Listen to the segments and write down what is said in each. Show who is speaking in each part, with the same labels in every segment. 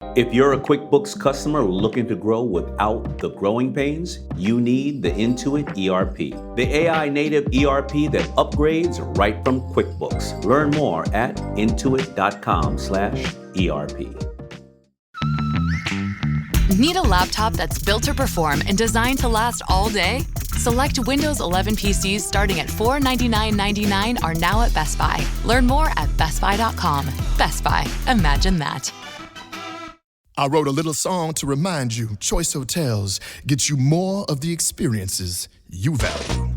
Speaker 1: If you're a QuickBooks customer looking to grow without the growing pains, you need the Intuit ERP, the AI native ERP that upgrades right from QuickBooks. Learn more at intuit.com/ERP.
Speaker 2: Need a laptop that's built to perform and designed to last all day? Select Windows 11 PCs starting at $499.99 are now at Best Buy. Learn more at bestbuy.com. Best Buy. Imagine that.
Speaker 3: I wrote a little song to remind you, Choice Hotels get you more of the experiences you value.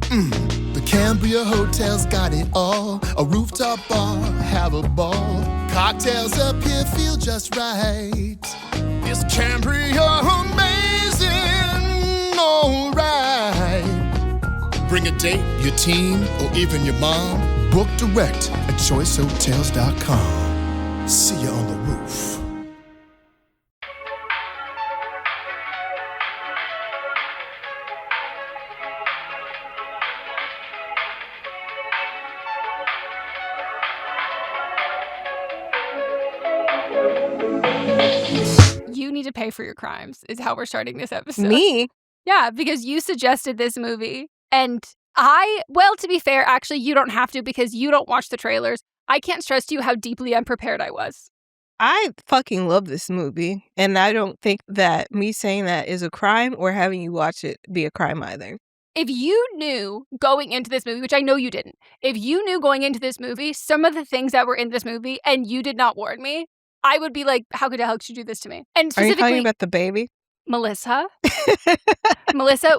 Speaker 3: The Cambria Hotel's got it all. A rooftop bar, have a ball. Cocktails up here feel just right. Is Cambria amazing? All right. Bring a date, your team, or even your mom. Book direct at choicehotels.com. See you on the roof.
Speaker 4: You need to pay for your crimes is how we're starting this episode.
Speaker 5: Me?
Speaker 4: Yeah, because you suggested this movie. And to be fair, actually, you don't have to because you don't watch the trailers. I can't stress to you how deeply unprepared I was.
Speaker 5: I fucking love this movie. And I don't think that me saying that is a crime or having you watch it be a crime either.
Speaker 4: If you knew going into this movie, which I know you didn't, if you knew going into this movie, some of the things that were in this movie and you did not warn me, I would be like, how the hell could you do this to me? And
Speaker 5: Are you
Speaker 4: specifically,
Speaker 5: talking about the baby?
Speaker 4: Melissa,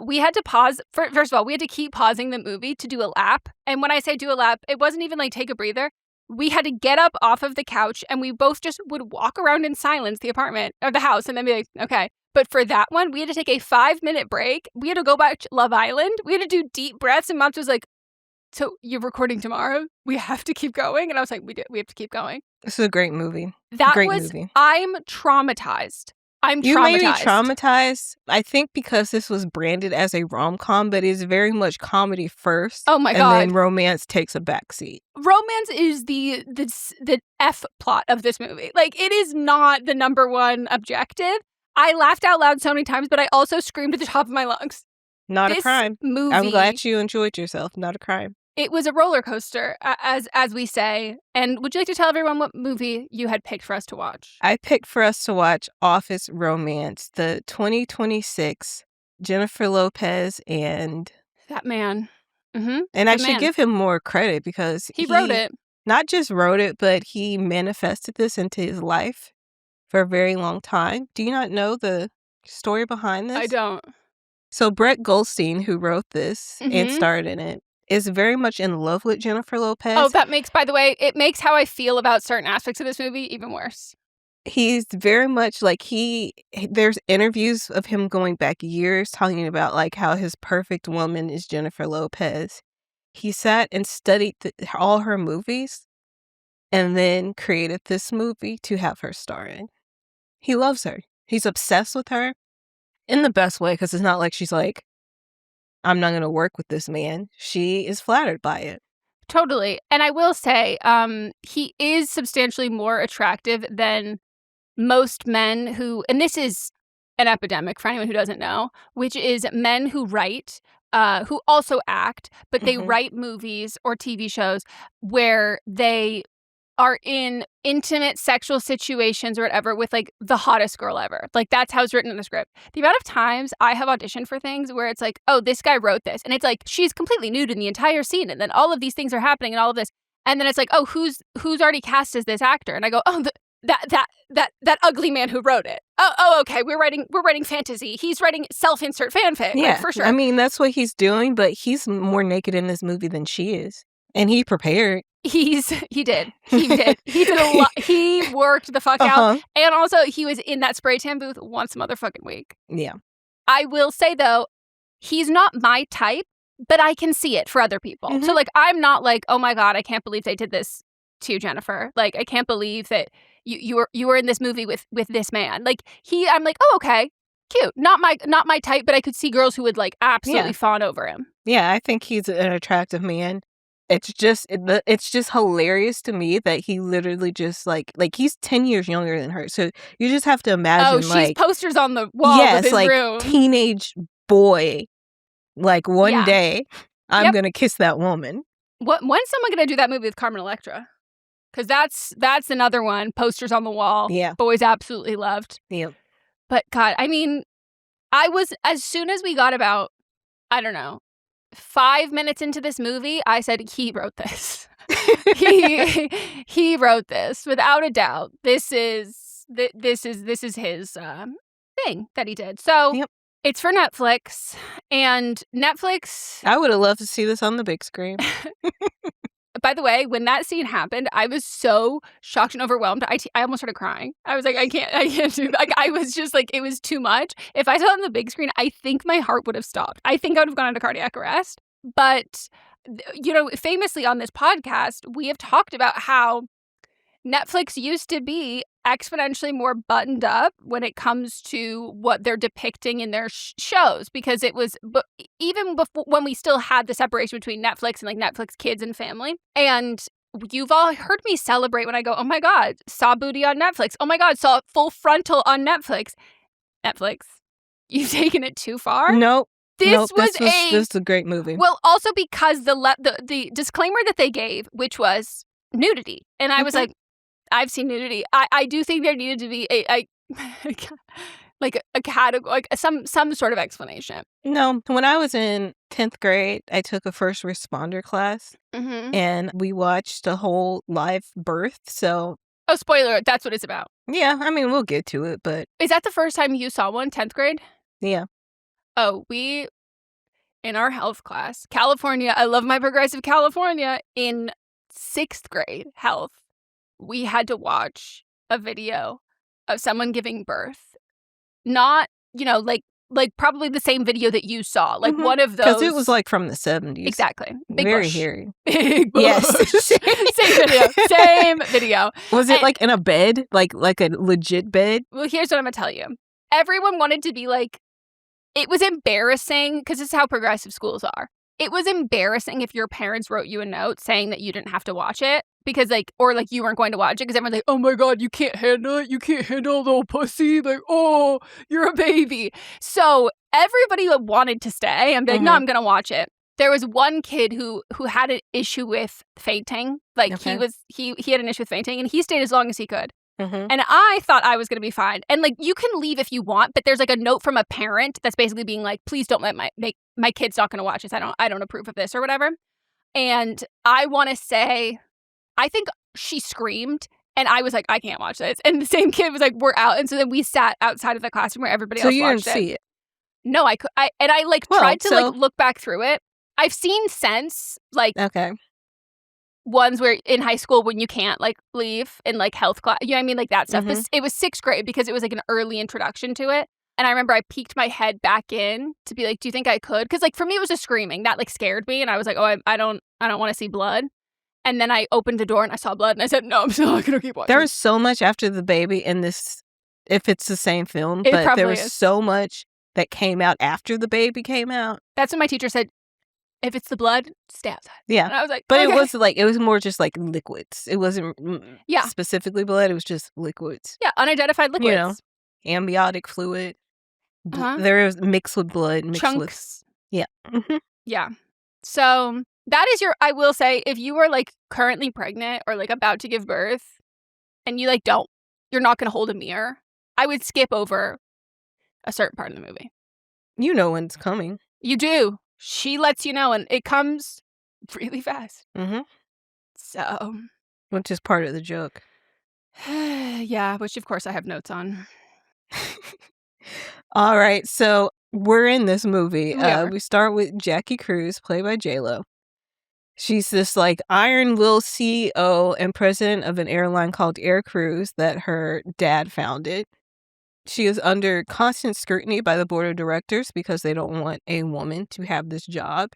Speaker 4: we had to pause. First of all, we had to keep pausing the movie to do a lap. And when I say do a lap, it wasn't even like take a breather. We had to get up off of the couch and we both just would walk around in silence the apartment or the house and then be like, okay. But for that one, we had to take a 5-minute break. We had to go back to Love Island. We had to do deep breaths. And Moms was like, so you're recording tomorrow? We have to keep going? And I was like, we have to keep going.
Speaker 5: This is a great movie.
Speaker 4: Movie. I'm traumatized.
Speaker 5: You may be traumatized. I think because this was branded as a rom-com, but it's very much comedy first.
Speaker 4: Oh my God.
Speaker 5: And then romance takes a backseat.
Speaker 4: Romance is the F plot of this movie. Like, it is not the number one objective. I laughed out loud so many times, but I also screamed at the top of my lungs.
Speaker 5: Not a crime.
Speaker 4: Movie,
Speaker 5: I'm glad you enjoyed yourself. Not a crime.
Speaker 4: It was a roller coaster, as we say. And would you like to tell everyone what movie you had picked for us to watch?
Speaker 5: I picked for us to watch Office Romance, the 2026 Jennifer Lopez and...
Speaker 4: That man. Mm-hmm.
Speaker 5: And I should give him more credit because
Speaker 4: he wrote it.
Speaker 5: Not just wrote it, but he manifested this into his life for a very long time. Do you not know the story behind this?
Speaker 4: I don't.
Speaker 5: So Brett Goldstein, who wrote this and starred in it, is very much in love with Jennifer Lopez.
Speaker 4: Oh, that makes, by the way, it makes how I feel about certain aspects of this movie even worse.
Speaker 5: He's very much like there's interviews of him going back years talking about like how his perfect woman is Jennifer Lopez. He sat and studied all her movies and then created this movie to have her star in. He loves her. He's obsessed with her in the best way because it's not like she's like, I'm not going to work with this man. She is flattered by it.
Speaker 4: Totally. And I will say, he is substantially more attractive than most men who, and this is an epidemic for anyone who doesn't know, which is men who write, who also act, but they write movies or TV shows where they are in intimate sexual situations or whatever with like the hottest girl ever. Like that's how it's written in the script. The amount of times I have auditioned for things where it's like, oh, this guy wrote this. And it's like, she's completely nude in the entire scene. And then all of these things are happening and all of this. And then it's like, oh, who's already cast as this actor? And I go, oh, that ugly man who wrote it. Oh, okay. We're writing fantasy. He's writing self-insert fanfic.
Speaker 5: Yeah,
Speaker 4: like, for sure.
Speaker 5: I mean, that's what he's doing, but he's more naked in this movie than she is. And he prepared.
Speaker 4: He did. He did a lot. He worked the fuck out. And also he was in that spray tan booth once a motherfucking week.
Speaker 5: Yeah.
Speaker 4: I will say though, he's not my type, but I can see it for other people. So like, I'm not like, oh my God, I can't believe they did this to you, Jennifer. Like, I can't believe that you were in this movie with this man. Like I'm like, oh, okay, cute. Not my type, but I could see girls who would like absolutely fawn over him.
Speaker 5: Yeah, I think he's an attractive man. it's just hilarious to me that he literally just like he's 10 years younger than her. So you just have to imagine
Speaker 4: she's posters on the wall of his room.
Speaker 5: Teenage boy, like one day I'm gonna kiss that woman.
Speaker 4: When's someone gonna do that movie with Carmen Electra? Because that's another one. Posters on the wall.
Speaker 5: Yeah.
Speaker 4: Boys absolutely loved.
Speaker 5: Yep.
Speaker 4: But God, I mean, as soon as we got about, I don't know, 5 minutes into this movie, I said, he wrote this. he wrote this without a doubt. This is his thing that he did. So it's for Netflix, and Netflix.
Speaker 5: I would have loved to see this on the big screen.
Speaker 4: By the way, when that scene happened, I was so shocked and overwhelmed. I almost started crying. I was like, I can't do that. Like, I was just like, it was too much. If I saw it on the big screen, I think my heart would have stopped. I think I would have gone into cardiac arrest. But, you know, famously on this podcast, we have talked about how Netflix used to be exponentially more buttoned up when it comes to what they're depicting in their shows, because it was even before, when we still had the separation between Netflix and like Netflix Kids and Family. And you've all heard me celebrate when I go, oh my God, saw booty on Netflix. Oh my God, saw Full Frontal on Netflix. Netflix, you've taken it too far.
Speaker 5: Nope.
Speaker 4: This was
Speaker 5: a great movie.
Speaker 4: Well, also because the disclaimer that they gave, which was nudity, and I was like, I've seen nudity. I do think there needed to be a category, like some sort of explanation.
Speaker 5: No, when I was in 10th grade, I took a first responder class, and we watched a whole live birth. So,
Speaker 4: oh, spoiler! That's what it's about.
Speaker 5: Yeah, I mean, we'll get to it, but
Speaker 4: is that the first time you saw one? 10th grade?
Speaker 5: Yeah.
Speaker 4: Oh, in our health class, California. I love my progressive California. In 6th grade health, we had to watch a video of someone giving birth. Not, you know, like probably the same video that you saw. Like one of those.
Speaker 5: Because it was like from the 70s.
Speaker 4: Exactly. Big
Speaker 5: Very
Speaker 4: bush.
Speaker 5: hairy.
Speaker 4: Big bush.
Speaker 5: Yes.
Speaker 4: Same video.
Speaker 5: Was it like in a bed? Like a legit bed?
Speaker 4: Well, here's what I'm going to tell you. Everyone wanted to be like, it was embarrassing because this is how progressive schools are. It was embarrassing if your parents wrote you a note saying that you didn't have to watch it because or you weren't going to watch it because everyone's like, oh my God, you can't handle it. You can't handle the pussy. Like, oh, you're a baby. So everybody wanted to stay and be like, no, I'm going to watch it. There was one kid who had an issue with fainting. Like he had an issue with fainting, and he stayed as long as he could. And I thought I was going to be fine. And like, you can leave if you want, but there's like a note from a parent that's basically being like, please don't let my kid's not going to watch this. I don't approve of this or whatever. And I want to say, I think she screamed, and I was like, I can't watch this. And the same kid was like, we're out. And so then we sat outside of the classroom where everybody else watched it.
Speaker 5: So you didn't see it?
Speaker 4: No, I tried to look back through it. I've seen since, like, ones where in high school when you can't like leave in like health class, you know what I mean, like that stuff. But it was 6th grade because it was like an early introduction to it. And I remember I peeked my head back in to be like, do you think I could? Because like for me it was just screaming that like scared me, and I was like, oh, I don't want to see blood. And then I opened the door and I saw blood, and I said, no, I'm still not gonna keep watching.
Speaker 5: There was so much after the baby in this, if it's the same film, but there was so much that came out after the baby came out. That's
Speaker 4: what my teacher said. If it's the blood, stay outside.
Speaker 5: Yeah.
Speaker 4: And I was like,
Speaker 5: but
Speaker 4: okay.
Speaker 5: it was more just like liquids. It wasn't specifically blood. It was just liquids.
Speaker 4: Yeah, unidentified liquids.
Speaker 5: You know, amniotic fluid. There was mixed with blood.
Speaker 4: Chunks.
Speaker 5: Yeah.
Speaker 4: Yeah. So that is I will say, if you are like currently pregnant or like about to give birth and you like you're not going to hold a mirror, I would skip over a certain part of the movie.
Speaker 5: You know when it's coming.
Speaker 4: You do. She lets you know, and it comes really fast. So.
Speaker 5: Which is part of the joke.
Speaker 4: Yeah, which of course I have notes on.
Speaker 5: All right, so we're in this movie. We start with Jackie Cruz, played by J-Lo. She's this like iron-willed CEO and president of an airline called Air Cruz that her dad founded. She is under constant scrutiny by the board of directors because they don't want a woman to have this job.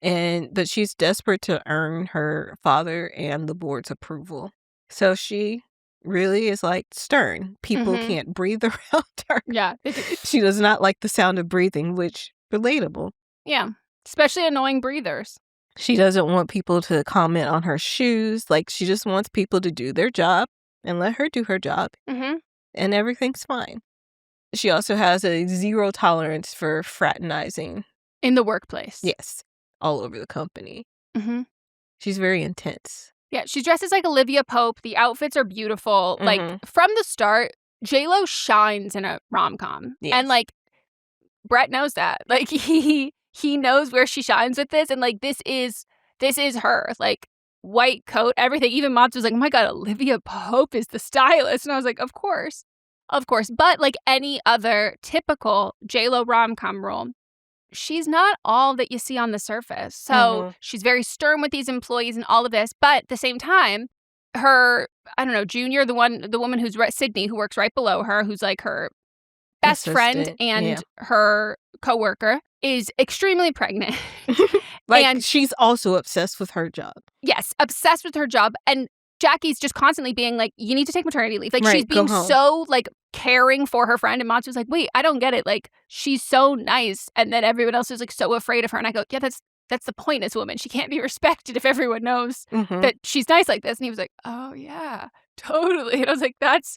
Speaker 5: But she's desperate to earn her father and the board's approval. So she really is like stern. People can't breathe around her.
Speaker 4: Yeah.
Speaker 5: She does not like the sound of breathing, which relatable.
Speaker 4: Yeah. Especially annoying breathers.
Speaker 5: She doesn't want people to comment on her shoes. Like, she just wants people to do their job and let her do her job.
Speaker 4: Mm-hmm.
Speaker 5: And everything's fine. She also has a zero tolerance for fraternizing.
Speaker 4: In the workplace.
Speaker 5: Yes. All over the company.
Speaker 4: Mm-hmm.
Speaker 5: She's very intense.
Speaker 4: Yeah, she's dressed as like Olivia Pope. The outfits are beautiful. Like, from the start, J-Lo shines in a rom-com.
Speaker 5: Yes.
Speaker 4: And, like, Brett knows that. Like, he knows where she shines with this. And, like, this is her. Like, white coat, everything. Even Mats was like, oh my God, Olivia Pope is the stylist. And I was like, of course. Of course. But like any other typical J-Lo rom-com role, she's not all that you see on the surface. So she's very stern with these employees and all of this. But at the same time, her, I don't know, Junior, the woman who's Sydney, who works right below her, who's like her best friend and her coworker, is extremely pregnant.
Speaker 5: And she's also obsessed with her job.
Speaker 4: Yes, obsessed with her job. And Jackie's just constantly being like, you need to take maternity leave. Like, she's being so, like, caring for her friend. And Matsu was like, wait, I don't get it. Like, she's so nice. And then everyone else is, like, so afraid of her. And I go, yeah, that's the point as a woman. She can't be respected if everyone knows that she's nice like this. And he was like, oh, yeah, totally. And I was like, that's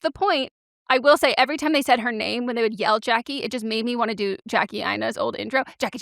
Speaker 4: the point. I will say, every time they said her name, when they would yell Jackie, it just made me want to do Jackie Ina's old intro. Jackie.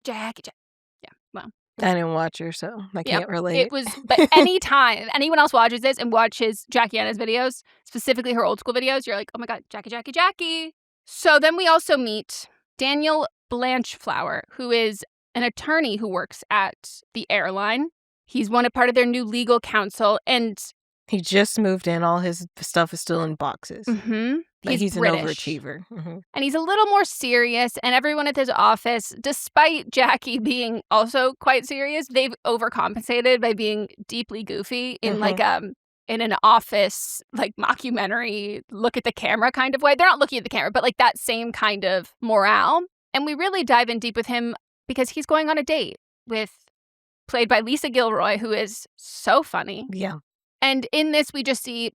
Speaker 4: Yeah, well.
Speaker 5: I didn't watch her, so I can't relate.
Speaker 4: It was, but anytime anyone else watches this and watches Jackie Ina's videos, specifically her old school videos, you're like, oh my God, Jackie. So then we also meet Daniel Blanchflower, who is an attorney who works at the airline. He's part of their new legal counsel, and
Speaker 5: he just moved in. All his stuff is still in boxes. He's
Speaker 4: British.
Speaker 5: An overachiever.
Speaker 4: And he's a little more serious, and everyone at his office, despite Jackie being also quite serious, they've overcompensated by being deeply goofy in like in an office, like, mockumentary, look at the camera kind of way. They're not looking at the camera, but like that same kind of morale. And we really dive in deep with him because he's going on a date with, played by Lisa Gilroy, who is so funny.
Speaker 5: Yeah.
Speaker 4: And in this, we just see,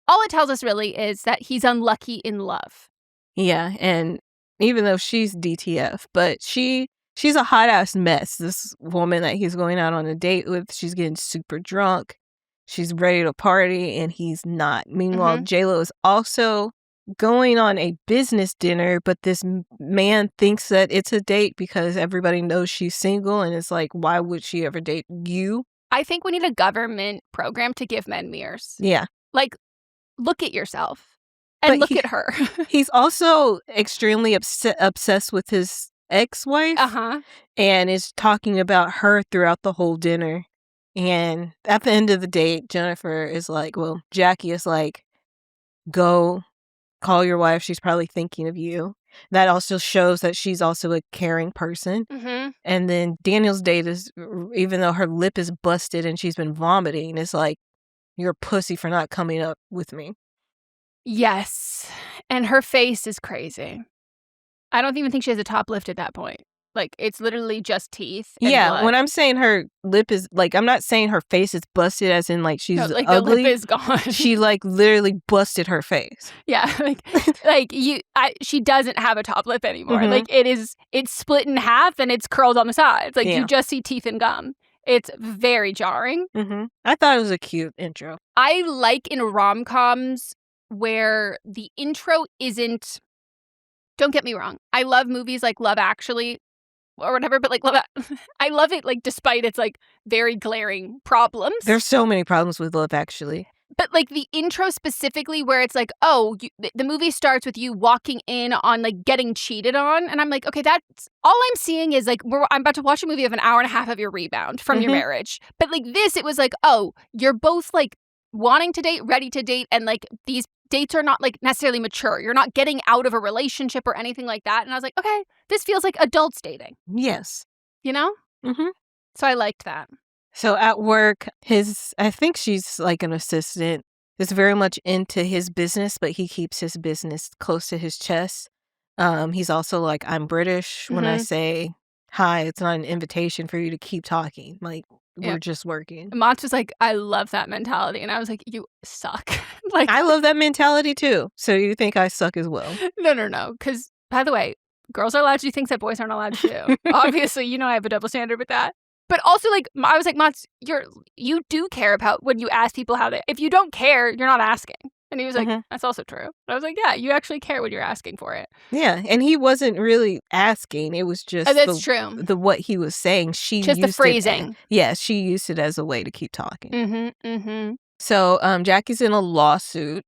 Speaker 4: all it tells us really is that he's unlucky in love.
Speaker 5: Yeah, and even though she's DTF, but she's a hot-ass mess, this woman that he's going out on a date with. She's getting super drunk. She's ready to party, and he's not. Meanwhile, J-Lo is also going on a business dinner, but this man thinks that it's a date because everybody knows she's single, and it's like, why would she ever date you?
Speaker 4: I think we need a government program to give men mirrors.
Speaker 5: Yeah.
Speaker 4: Like, look at yourself and look at her.
Speaker 5: He's also extremely obsessed with his ex-wife and is talking about her throughout the whole dinner. And at the end of the date, Jennifer is like, well, Jackie is like, go call your wife. She's probably thinking of you. That also shows that she's also a caring person. And then Daniel's date is, even though her lip is busted and she's been vomiting, it's like, you're a pussy for not coming up with me.
Speaker 4: Yes. And her face is crazy. I don't even think she has a top lift at that point. Like, it's literally just teeth and blood.
Speaker 5: When I'm saying her lip is, like, I'm not saying her face is busted as in, like, she's ugly.
Speaker 4: The lip is gone.
Speaker 5: She, like, literally busted her face.
Speaker 4: Yeah. She doesn't have a top lip anymore. Like, it's split in half and it's curled on the sides. Like, you just see teeth and gum. It's very jarring.
Speaker 5: I thought it was a cute intro.
Speaker 4: I like in rom-coms where the intro isn't, don't get me wrong, I love movies like Love Actually or whatever, but like I love it, like, despite its like very glaring problems.
Speaker 5: There's so many problems with Love Actually.
Speaker 4: But like the intro specifically where it's like, oh, the movie starts with you walking in on like getting cheated on. And I'm like, okay, that's all I'm seeing is like, I'm about to watch a movie of an hour and a half of your rebound from your marriage. But like this, it was like, oh, you're both like wanting to date, ready to date. And like these dates are not like necessarily mature. You're not getting out of a relationship or anything like that. And I was like, okay, this feels like adults dating.
Speaker 5: Yes.
Speaker 4: You know? So I liked that.
Speaker 5: So at work, I think she's like an assistant, is very much into his business, but he keeps his business close to his chest. He's also like, I'm British. When I say hi, it's not an invitation for you to keep talking. Like, we're just working.
Speaker 4: Mats was like, I love that mentality. And I was like, you suck. Like,
Speaker 5: I love that mentality too. So you think I suck as well?
Speaker 4: No. Because, by the way, girls are allowed to do things that boys aren't allowed to do. Obviously, you know I have a double standard with that. But also, like, I was like, Mats, you do care about when you ask people how they... If you don't care, you're not asking. And he was like, that's also true. And I was like, yeah, you actually care when you're asking for it.
Speaker 5: Yeah, and he wasn't really asking. It was just
Speaker 4: true.
Speaker 5: The what he was saying. She
Speaker 4: just
Speaker 5: used
Speaker 4: the phrasing.
Speaker 5: She used it as a way to keep talking.
Speaker 4: Mm-hmm.
Speaker 5: So Jackie's in a lawsuit.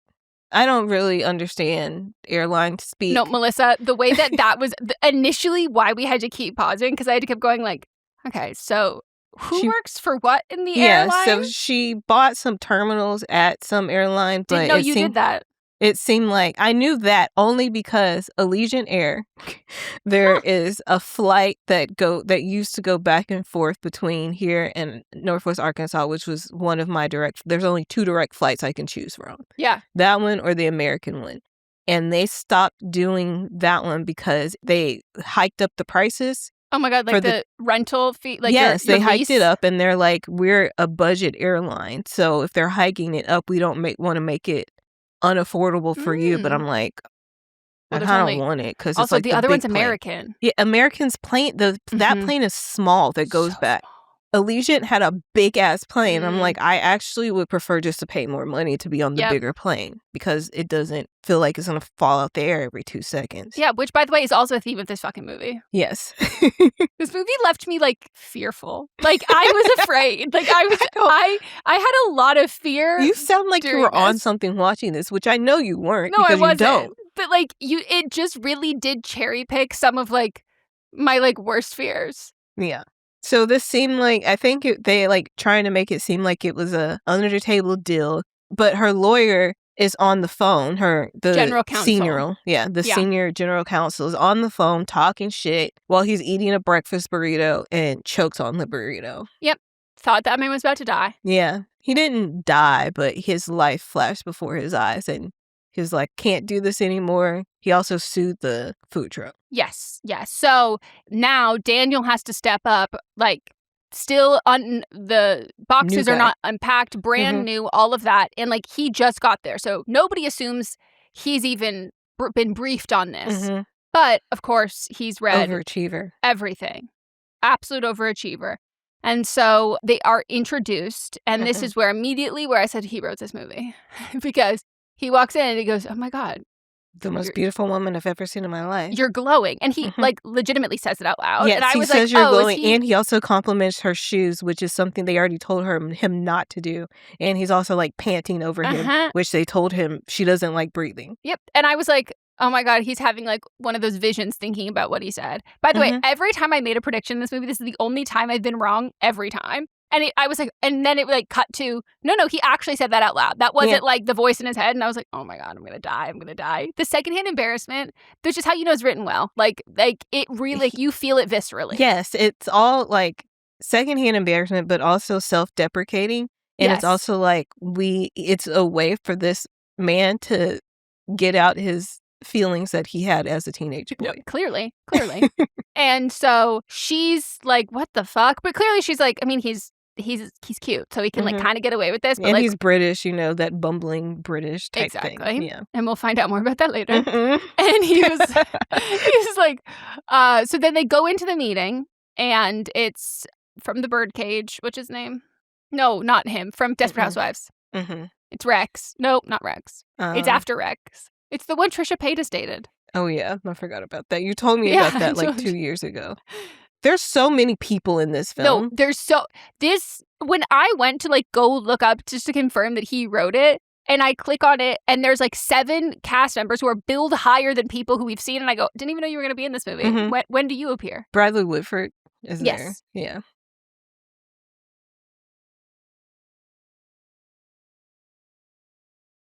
Speaker 5: I don't really understand airline speak.
Speaker 4: No, Melissa, the way that was initially why we had to keep pausing, because I had to keep going like, okay, so who works for what in the airline?
Speaker 5: So she bought some terminals at some airline. But
Speaker 4: didn't know you did that.
Speaker 5: It seemed like I knew that only because Allegiant Air, there is a flight that used to go back and forth between here and Northwest Arkansas, which was one of my there's only 2 direct flights I can choose from.
Speaker 4: Yeah.
Speaker 5: That one or the American one. And they stopped doing that one because they hiked up the prices.
Speaker 4: Oh my God, like the rental fee? Like
Speaker 5: yes,
Speaker 4: your
Speaker 5: they hiked
Speaker 4: lease?
Speaker 5: it up and they're like, we're a budget airline. So if they're hiking it up, we don't want to make it unaffordable for you. But I'm like, I don't want it because
Speaker 4: also
Speaker 5: it's like
Speaker 4: the other one's
Speaker 5: plane.
Speaker 4: American.
Speaker 5: Yeah, American's plane. That plane is small that goes back.
Speaker 4: Small.
Speaker 5: Allegiant had a big ass plane. I'm
Speaker 4: Mm.
Speaker 5: like, I actually would prefer just to pay more money to be on the bigger plane because it doesn't feel like it's gonna fall out the air every 2 seconds.
Speaker 4: Yeah, which by the way is also a theme of this fucking movie.
Speaker 5: Yes.
Speaker 4: This movie left me like fearful. Like I was afraid. Like I had a lot of fear.
Speaker 5: You sound like you were on something watching this, which I know you weren't.
Speaker 4: No,
Speaker 5: because
Speaker 4: I wasn't.
Speaker 5: You don't.
Speaker 4: But like it just really did cherry pick some of like my like worst fears.
Speaker 5: Yeah. So this seemed like, I think they like trying to make it seem like it was a under the table deal, but her lawyer is on the phone. The
Speaker 4: general counsel.
Speaker 5: Senior general counsel is on the phone talking shit while he's eating a breakfast burrito and chokes on the burrito.
Speaker 4: Yep. Thought that man was about to die.
Speaker 5: Yeah. He didn't die, but his life flashed before his eyes and he was like, can't do this anymore. He also sued the food truck.
Speaker 4: Yes. So now Daniel has to step up, like still the boxes are not unpacked, brand new, all of that. And like he just got there. So nobody assumes he's even been briefed on this. But of course, he's read
Speaker 5: overachiever.
Speaker 4: Everything. Absolute overachiever. And so they are introduced. And this is where I said he wrote this movie because he walks in and he goes, oh my God.
Speaker 5: The most beautiful woman I've ever seen in my life.
Speaker 4: You're glowing. And he like legitimately says it out loud.
Speaker 5: Yes,
Speaker 4: and I was
Speaker 5: he says
Speaker 4: like,
Speaker 5: you're glowing.
Speaker 4: He...
Speaker 5: And he also compliments her shoes, which is something they already told him not to do. And he's also like panting over him, which they told him she doesn't like breathing.
Speaker 4: Yep. And I was like, oh my God, he's having like one of those visions thinking about what he said. By the way, every time I made a prediction in this movie, this is the only time I've been wrong every time. And I was like, and then it like cut to, no, he actually said that out loud. That wasn't like the voice in his head. And I was like, oh my God, I'm going to die. The secondhand embarrassment, that's just how you know it's written well. Like it really, like, you feel it viscerally.
Speaker 5: Yes, it's all like secondhand embarrassment, but also self-deprecating. And it's also like it's a way for this man to get out his feelings that he had as a teenage boy.
Speaker 4: Yep, clearly. And so she's like, what the fuck? But clearly she's like, I mean, he's cute, so he can like kind of get away with this. But
Speaker 5: and
Speaker 4: like,
Speaker 5: he's British, that bumbling British type thing. Yeah,
Speaker 4: and we'll find out more about that later. And he was like, so then they go into the meeting, and it's from the Birdcage. What's his name? No, not him. From Desperate Housewives. It's Rex. Nope, not Rex. It's after Rex. It's the one Trisha Paytas dated.
Speaker 5: Oh yeah, I forgot about that. You told me about that like 2 years ago. There's so many people in this film.
Speaker 4: No, when I went to like go look up just to confirm that he wrote it, and I click on it, and there's like 7 cast members who are billed higher than people who we've seen, and I go, didn't even know you were going to be in this movie. When do you appear?
Speaker 5: Bradley Whitford is there.
Speaker 4: Yes.
Speaker 5: Yeah.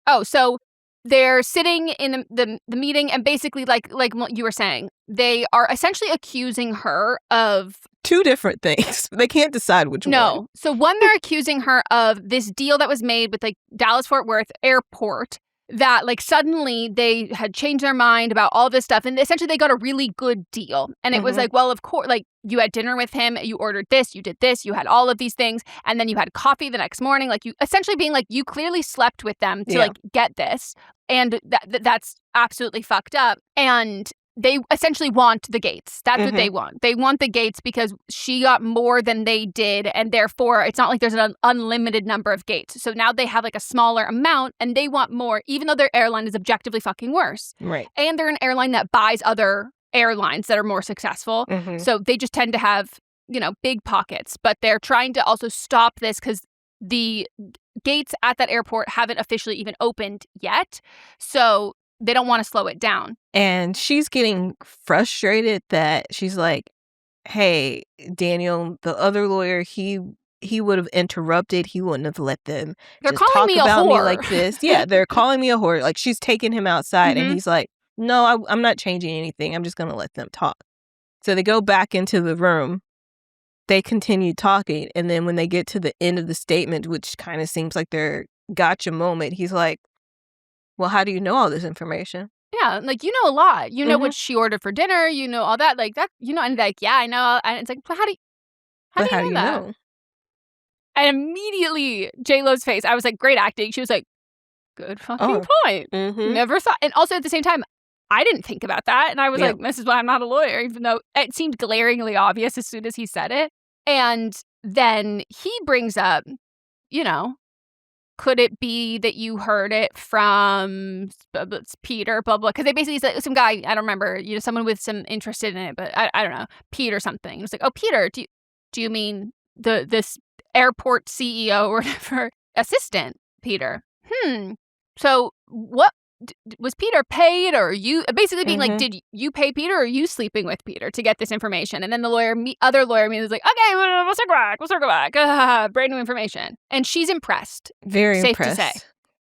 Speaker 4: Oh, so they're sitting in the meeting, and basically, like you were saying, they are essentially accusing her of
Speaker 5: 2 different things. They can't decide which one.
Speaker 4: No. So one, they're accusing her of this deal that was made with like Dallas-Fort Worth Airport, that like suddenly they had changed their mind about all this stuff, and essentially they got a really good deal. And it was like, well, of course, like you had dinner with him, you ordered this, you did this, you had all of these things, and then you had coffee the next morning, like you essentially being like, you clearly slept with them to like get this, and that's absolutely fucked up. And they essentially want the gates. That's what they want. They want the gates because she got more than they did, and therefore it's not like there's an unlimited number of gates. So now they have like a smaller amount, and they want more, even though their airline is objectively fucking worse.
Speaker 5: Right.
Speaker 4: And they're an airline that buys other airlines that are more successful. So they just tend to have, big pockets. But they're trying to also stop this because the gates at that airport haven't officially even opened yet. So they don't want to slow it down.
Speaker 5: And she's getting frustrated that she's like, hey, Daniel, the other lawyer, he would have interrupted. He wouldn't have let them
Speaker 4: They're
Speaker 5: just
Speaker 4: calling
Speaker 5: talk
Speaker 4: me a
Speaker 5: about
Speaker 4: whore.
Speaker 5: me like this. Yeah, they're calling me a whore. Like, she's taking him outside and he's like, no, I'm not changing anything. I'm just going to let them talk. So they go back into the room. They continue talking. And then when they get to the end of the statement, which kind of seems like their gotcha moment, he's like, well, how do you know all this information?
Speaker 4: Yeah, like, you know a lot. You know what she ordered for dinner. You know all that. Like, that, and like, yeah, I know. And it's like, but how do you know that? And immediately, J-Lo's face, I was like, great acting. She was like, good fucking point. Never thought. And also at the same time, I didn't think about that. And I was like, this is why I'm not a lawyer, even though it seemed glaringly obvious as soon as he said it. And then he brings up, could it be that you heard it from Peter, blah, blah? Because they basically said, some guy, I don't remember, someone with some interest in it, but I don't know, Pete or something. It was like, oh, Peter, do you mean this airport CEO or whatever, assistant, Peter? So what, was Peter paid, or you, basically being like, did you pay Peter, or are you sleeping with Peter to get this information? And then the other lawyer was like, okay, we'll circle back, brand new information. And she's impressed.
Speaker 5: Very
Speaker 4: safe
Speaker 5: impressed.
Speaker 4: to say.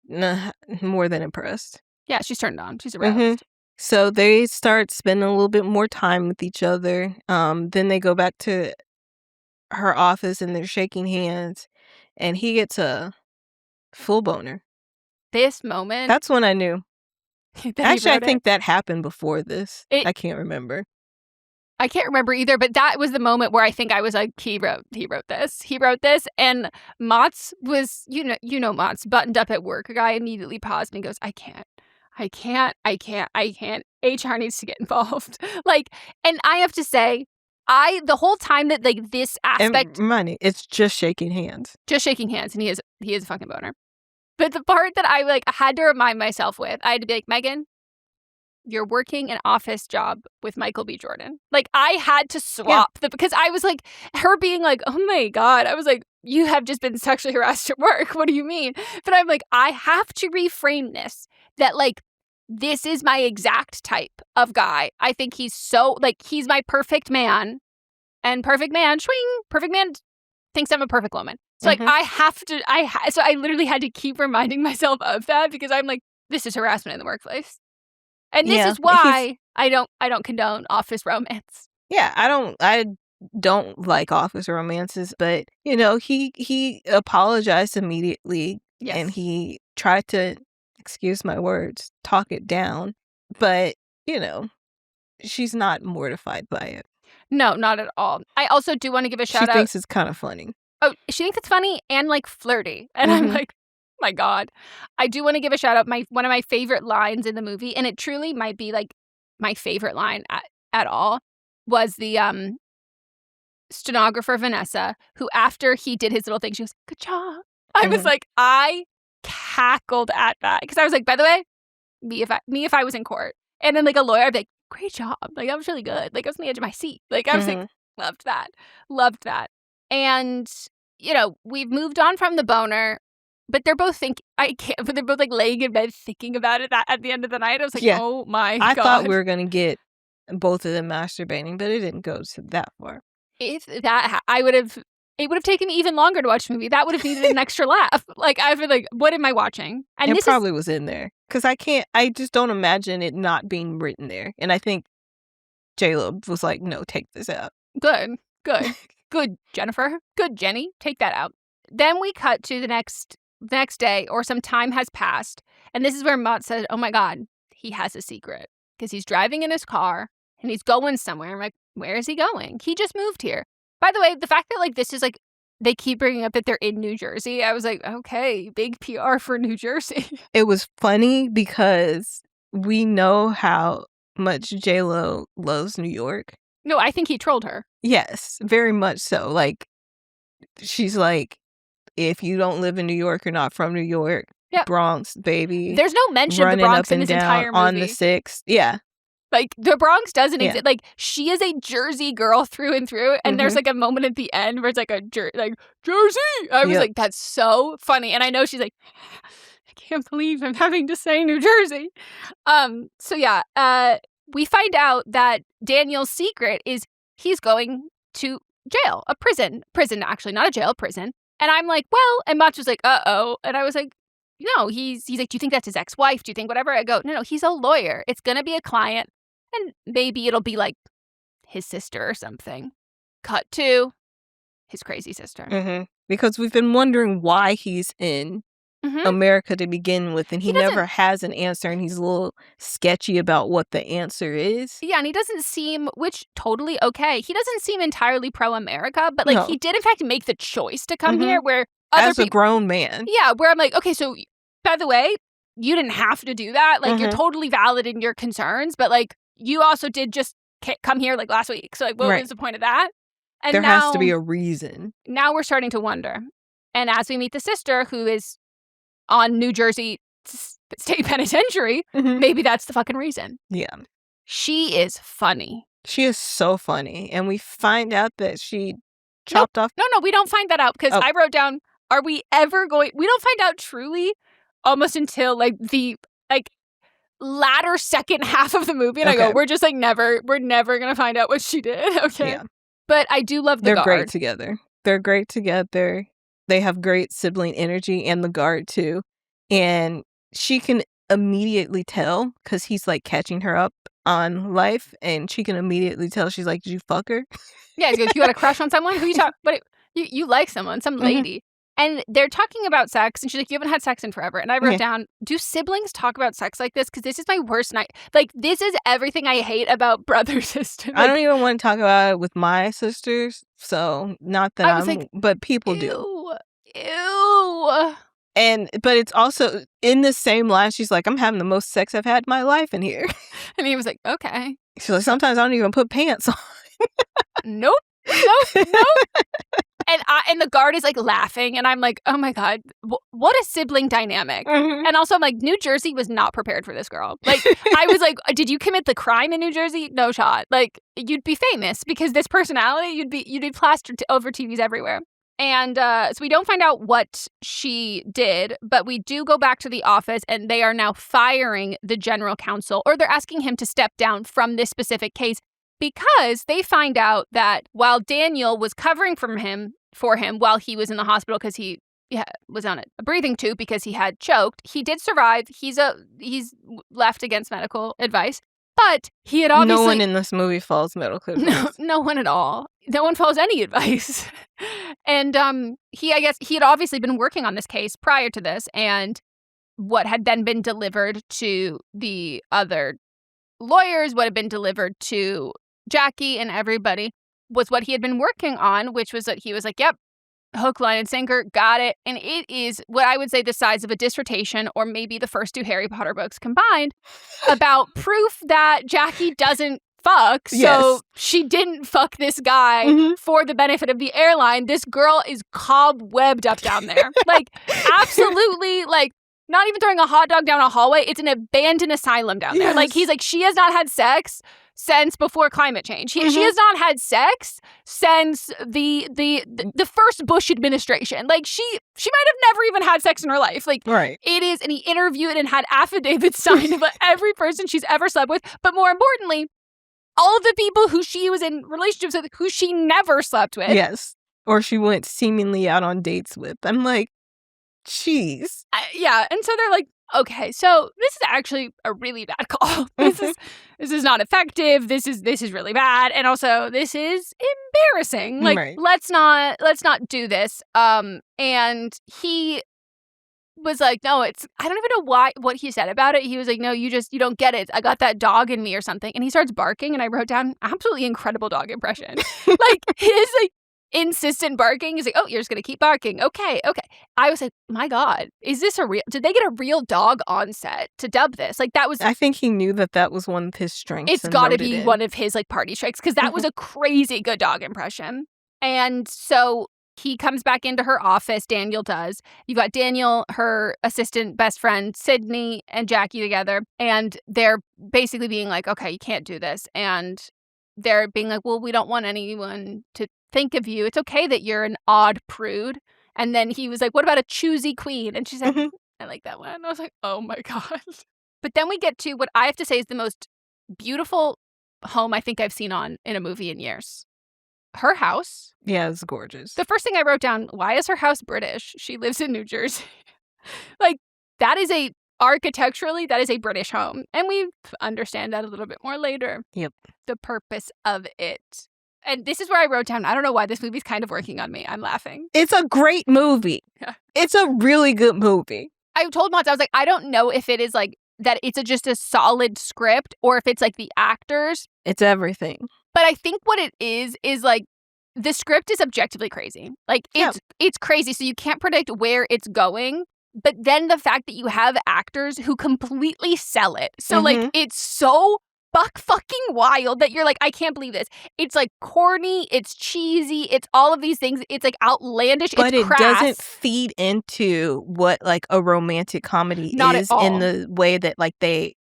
Speaker 5: Nah, more than impressed.
Speaker 4: Yeah, she's turned on. She's aroused.
Speaker 5: So they start spending a little bit more time with each other. Then they go back to her office and they're shaking hands, and he gets a full boner.
Speaker 4: This moment.
Speaker 5: That's when I knew. Actually, I think that happened before this. I can't remember.
Speaker 4: I can't remember either, but that was the moment where I think I was like, he wrote this. He wrote this. And Mott's was, you know Mott's buttoned up at work. A guy immediately paused and he goes, I can't. HR needs to get involved. Like, and I have to say, the whole time that like this aspect.
Speaker 5: And money, it's just shaking hands.
Speaker 4: And he is a fucking boner. But the part that I like had to remind myself with, I had to be like, Meghan, you're working an office job with Michael B. Jordan. Like, I had to swap because I was like, her being like, oh my God. I was like, you have just been sexually harassed at work. What do you mean? But I'm like, I have to reframe this, that like, this is my exact type of guy. I think he's so, like, he's my perfect man. And perfect man thinks I'm a perfect woman. So like, I have to, so I literally had to keep reminding myself of that because I'm like, this is harassment in the workplace. And this is why I don't condone office romance.
Speaker 5: Yeah, I don't like office romances, but he apologized immediately and he tried to, excuse my words, talk it down. But, she's not mortified by it.
Speaker 4: No, not at all. I also do want to give a shout out.
Speaker 5: She thinks it's kind of funny.
Speaker 4: Oh, she thinks it's funny and like flirty. And I'm like, my God. I do want to give a shout out. One of my favorite lines in the movie, and it truly might be like my favorite line at all, was the stenographer Vanessa, who after he did his little thing, she goes, good job. I was like, I cackled at that because I was like, by the way, me if I was in court, and then like a lawyer, I'd be like, great job. Like, that was really good. Like, I was on the edge of my seat. Like, I was like, loved that. And, we've moved on from the boner, but they're both but they're both like laying in bed thinking about it at the end of the night. I was like, oh my God.
Speaker 5: I thought we were going to get both of them masturbating, but it didn't go to that far.
Speaker 4: If that, it would have taken me even longer to watch the movie. That would have needed an extra laugh. Like, I feel like, what am I watching? And
Speaker 5: it probably was in there. Because I just don't imagine it not being written there. And I think J-Lo was like, no, take this out.
Speaker 4: Good, Jennifer. Good, Jenny. Take that out. Then we cut to the next day, or some time has passed. And this is where Mott says, oh my God, he has a secret. Because he's driving in his car and he's going somewhere. I'm like, where is he going? He just moved here. By the way, the fact that like this is like, they keep bringing up that they're in New Jersey. I was like, okay, big PR for New Jersey.
Speaker 5: It was funny because we know how much J-Lo loves New York.
Speaker 4: No, I think he trolled her.
Speaker 5: Yes, very much so. Like, she's like, if you don't live in New York, you're not from New York.
Speaker 4: Yep.
Speaker 5: Bronx, baby.
Speaker 4: There's no mention of the
Speaker 5: running
Speaker 4: Bronx
Speaker 5: up
Speaker 4: in
Speaker 5: and
Speaker 4: this entire
Speaker 5: down
Speaker 4: movie.
Speaker 5: on the 6th. Yeah.
Speaker 4: Like, the Bronx doesn't
Speaker 5: Yeah.
Speaker 4: exist. Like, she is a Jersey girl through and through. And there's like a moment at the end where it's like Jersey. I was
Speaker 5: Yep.
Speaker 4: like, that's so funny. And I know she's like, I can't believe I'm having to say New Jersey. So yeah, we find out that Daniel's secret is he's going to jail, a prison, actually, not a jail, a prison. And I'm like, well, and Mach was like, uh-oh. And I was like, no, he's like, do you think that's his ex-wife? Do you think whatever? I go, no, he's a lawyer. It's going to be a client. And maybe it'll be like his sister or something. Cut to his crazy sister.
Speaker 5: Because we've been wondering why he's in America to begin with, and he never has an answer, and he's a little sketchy about what the answer is.
Speaker 4: Yeah, and he doesn't seem, which totally okay. He doesn't seem entirely pro-America, but like he did in fact make the choice to come here where other
Speaker 5: As a grown man.
Speaker 4: Yeah, where I'm like, okay, so by the way, you didn't have to do that. Like, you're totally valid in your concerns, but like, you also did just come here like last week. So like, what was the point of that? And
Speaker 5: there
Speaker 4: now,
Speaker 5: has to be a reason.
Speaker 4: Now we're starting to wonder. And as we meet the sister who is on New Jersey State Penitentiary, maybe that's the fucking reason.
Speaker 5: Yeah.
Speaker 4: She is funny.
Speaker 5: She is so funny. And we find out that she chopped off.
Speaker 4: No, we don't find that out because I wrote down, are we ever going? We don't find out truly almost until like the latter second half of the movie. And I go, we're just like we're never going to find out what she did. Okay. Yeah. But I do love the guard.
Speaker 5: They're great together. They're great together. They have great sibling energy, and the guard too. And she can immediately tell because he's like catching her up on life, and she can immediately tell. She's like, did you fuck her?
Speaker 4: Yeah, he goes, you got a crush on someone? Who you talk? But you like someone, some lady. And they're talking about sex, and she's like, you haven't had sex in forever. And I wrote down, do siblings talk about sex like this? Because this is my worst night. Like, this is everything I hate about brother-sister. Like,
Speaker 5: I don't even want to talk about it with my sisters, so not that but people do.
Speaker 4: Ew.
Speaker 5: But it's also, in the same line, she's like, I'm having the most sex I've had in my life in here.
Speaker 4: And he was like, okay.
Speaker 5: She's like, sometimes I don't even put pants on.
Speaker 4: Nope. And the guard is like laughing, and I'm like, oh my God, what a sibling dynamic. And also I'm like, New Jersey was not prepared for this girl. Like, I was like, did you commit the crime in New Jersey? No shot. Like, you'd be famous because this personality, you'd be plastered over TVs everywhere. And so we don't find out what she did, but we do go back to the office, and they are now firing the general counsel, or they're asking him to step down from this specific case, because they find out that while Daniel was covering for him while he was in the hospital because he was on a breathing tube because he had choked, he did survive. He's left against medical advice, but he had obviously...
Speaker 5: No one in this movie follows medical advice.
Speaker 4: No one at all. No one follows any advice. And he had obviously been working on this case prior to this, and what had then been delivered to the other lawyers, what had been delivered to Jackie and everybody, was what he had been working on, which was that he was like, yep, hook, line, and sinker, got it. And it is what I would say the size of a dissertation, or maybe the first 2 Harry Potter books combined, about proof that Jackie doesn't fuck. So she didn't fuck this guy for the benefit of the airline. This girl is cobwebbed up down there. Like, absolutely, like, not even throwing a hot dog down a hallway. It's an abandoned asylum down there. Like, he's like, she has not had sex since before climate change. She has not had sex since the first Bush administration. Like, she might have never even had sex in her life. Like, it is, and he interviewed and had affidavits signed about every person she's ever slept with. But more importantly, all of the people who she was in relationships with who she never slept with.
Speaker 5: Yes. Or she went seemingly out on dates with. I'm like, jeez.
Speaker 4: Yeah. And so they're like, okay, so this is actually a really bad call. This is not effective. This is really bad. And also this is embarrassing. Like, let's not do this. And he was like, no, I don't even know what he said about it. He was like, no, you don't get it. I got that dog in me or something. And he starts barking, and I wrote down absolutely incredible dog impression. Like, his, like, insistent barking. He's like, oh, you're just going to keep barking. Okay. I was like, my God, is this did they get a real dog on set to dub this? Like, that was...
Speaker 5: I think he knew that was one of his strengths.
Speaker 4: It's got to be one of his, like, party tricks, because that was a crazy good dog impression. And so he comes back into her office, Daniel does. You've got Daniel, her assistant best friend, Sydney, and Jackie together. And they're basically being like, okay, you can't do this. And they're being like, well, we don't want anyone to think of you. It's okay that you're an odd prude. And then he was like, what about a choosy queen? And she said, I like that one. I was like, oh my God. But then we get to what I have to say is the most beautiful home I think I've seen in a movie in years. Her house.
Speaker 5: Yeah, it's gorgeous.
Speaker 4: The first thing I wrote down, why is her house British? She lives in New Jersey. Like, architecturally, that is a British home. And we understand that a little bit more later.
Speaker 5: Yep.
Speaker 4: The purpose of it. And this is where I wrote down, I don't know why this movie's kind of working on me. I'm laughing.
Speaker 5: It's a great movie.
Speaker 4: Yeah.
Speaker 5: It's a really good movie.
Speaker 4: I told Mods, I was like, I don't know if it is like that it's just a solid script or if it's like the actors.
Speaker 5: It's everything.
Speaker 4: But I think what it is like the script is objectively crazy. Like, it's crazy, so you can't predict where it's going. But then the fact that you have actors who completely sell it. So, like, it's so fucking wild that you're like, I can't believe this. It's, like, corny, it's cheesy, it's all of these things. It's, like, outlandish,
Speaker 5: but
Speaker 4: it's crass.
Speaker 5: But it doesn't feed into what, like, a romantic comedy is in the way that, like,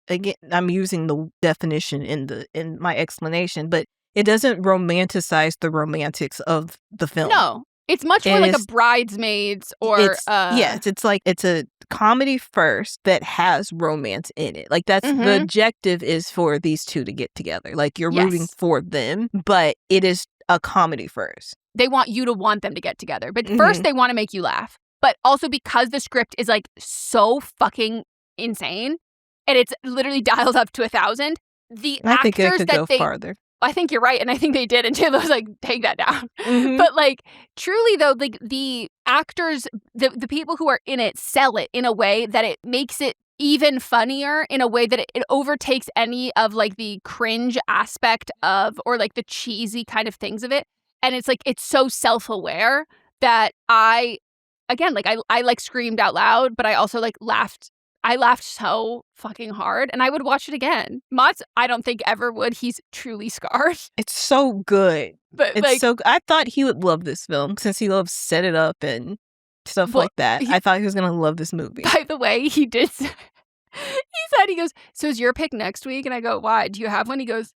Speaker 5: again, I'm using the definition in my explanation, but it doesn't romanticize the romantics of the film.
Speaker 4: No. It's much more like a Bridesmaids or...
Speaker 5: It's like it's a comedy first that has romance in it. Like, that's the objective is for these two to get together. Like, you're rooting for them, but it is a comedy first.
Speaker 4: They want you to want them to get together. But first, they want to make you laugh. But also because the script is, like, so fucking insane, and it's literally dialed up to 1,000, I think it could go farther. I think you're right, and I think they did, and J-Lo's like, take that down. But, like, truly, though, like, the actors, the people who are in it sell it in a way that it makes it even funnier, in a way that it overtakes any of, like, the cringe aspect of, or, like, the cheesy kind of things of it. And it's, like, it's so self-aware that I like, screamed out loud, but I also, like, laughed. I laughed so fucking hard, and I would watch it again. Mott's, I don't think ever would. He's truly scarred.
Speaker 5: It's so good.
Speaker 4: But
Speaker 5: it's
Speaker 4: like,
Speaker 5: so. I thought he would love this film since he loves Set It Up and stuff like that. I thought he was gonna love this movie.
Speaker 4: By the way, he did. He said, he goes, so is your pick next week? And I go, why? Do you have one? He goes,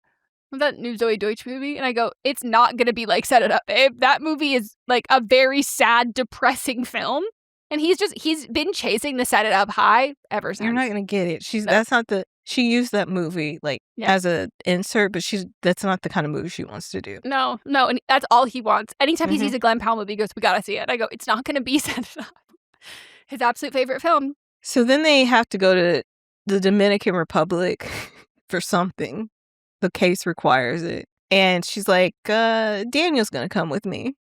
Speaker 4: that new Zoe Deutsch movie? And I go, it's not gonna be like Set It Up, babe. That movie is like a very sad, depressing film. And he's been chasing the Set It Up high ever since.
Speaker 5: You're not gonna get it. She used that movie like as a insert, but that's not the kind of movie she wants to do.
Speaker 4: No, and that's all he wants. Anytime he sees a Glenn Powell movie, he goes, we gotta see it. I go, it's not gonna be Set It Up. His absolute favorite film.
Speaker 5: So then they have to go to the Dominican Republic for something. The case requires it. And she's like, Daniel's gonna come with me.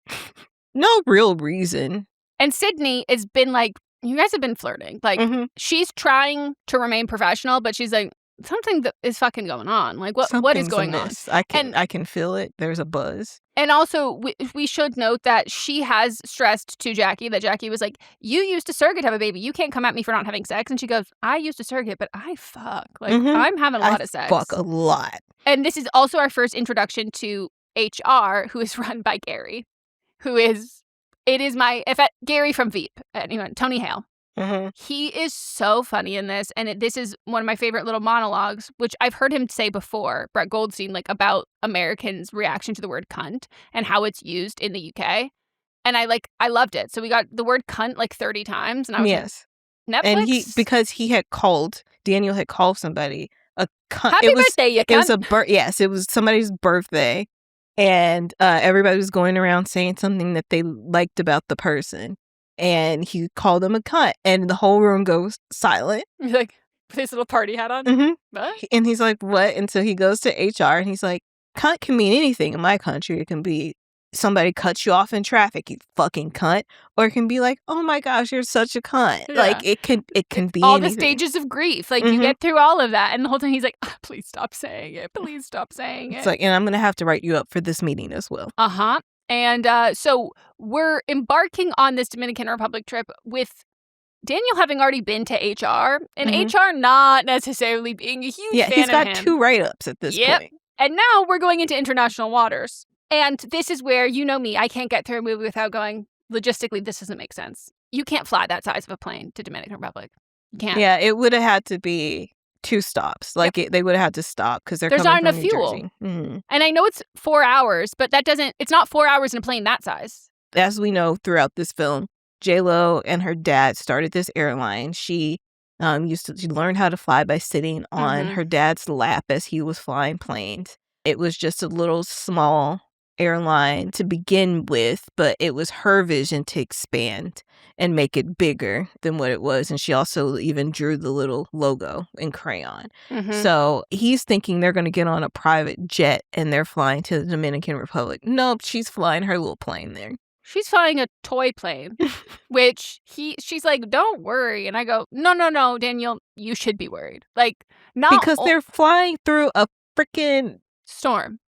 Speaker 5: No real reason.
Speaker 4: And Sydney has been like, you guys have been flirting. Like, she's trying to remain professional, but she's like, something that is fucking going on. Like, what is going on?
Speaker 5: I can feel it. There's a buzz.
Speaker 4: And also, we should note that she has stressed to Jackie that Jackie was like, you used a surrogate to have a baby. You can't come at me for not having sex. And she goes, I used a surrogate, but I fuck. Like, I'm having a lot of sex.
Speaker 5: Fuck a lot.
Speaker 4: And this is also our first introduction to HR, who is run by Gary, who is... Gary from Veep, anyway, Tony Hale. He is so funny in this, and this is one of my favorite little monologues, which I've heard him say before, Brett Goldstein, like, about Americans' reaction to the word cunt and how it's used in the UK. And I loved it. So we got the word cunt like 30 times, and I was like, Netflix?
Speaker 5: And because Daniel had called somebody a cunt.
Speaker 4: Happy birthday, you cunt.
Speaker 5: It was somebody's birthday. And everybody was going around saying something that they liked about the person. And he called them a cunt. And the whole room goes silent.
Speaker 4: He's like, with his little party hat on? What?
Speaker 5: And he's like, what? And so he goes to HR and he's like, cunt can mean anything in my country. It can be somebody cuts you off in traffic, you fucking cunt. Or it can be like, oh my gosh, you're such a cunt. Yeah. Like, it can be
Speaker 4: all
Speaker 5: anything.
Speaker 4: The stages of grief. Like, you get through all of that. And the whole time he's like, please stop saying it. Please stop saying it.
Speaker 5: It's like, and I'm going to have to write you up for this meeting as well.
Speaker 4: And so we're embarking on this Dominican Republic trip with Daniel having already been to HR, and HR not necessarily being a huge fan of him.
Speaker 5: He's got 2 write-ups at this point.
Speaker 4: And now we're going into international waters. And this is where, you know me, I can't get through a movie without going, logistically, this doesn't make sense. You can't fly that size of a plane to Dominican Republic. You can't.
Speaker 5: Yeah, it would have had to be 2 stops. Like, they would have had to stop because there's
Speaker 4: not enough
Speaker 5: New
Speaker 4: fuel.
Speaker 5: Jersey. Mm-hmm.
Speaker 4: And I know it's 4 hours, but it's not 4 hours in a plane that size.
Speaker 5: As we know throughout this film, J-Lo and her dad started this airline. She she learned how to fly by sitting on her dad's lap as he was flying planes. It was just a little small airline to begin with, but it was her vision to expand and make it bigger than what it was. And she also even drew the little logo in crayon. So he's thinking they're going to get on a private jet and they're flying to the Dominican Republic. Nope, she's flying her little plane there.
Speaker 4: She's flying a toy plane, which she's like, don't worry. And I go, no, Daniel, you should be worried. Like, not
Speaker 5: because they're flying through a freaking
Speaker 4: storm.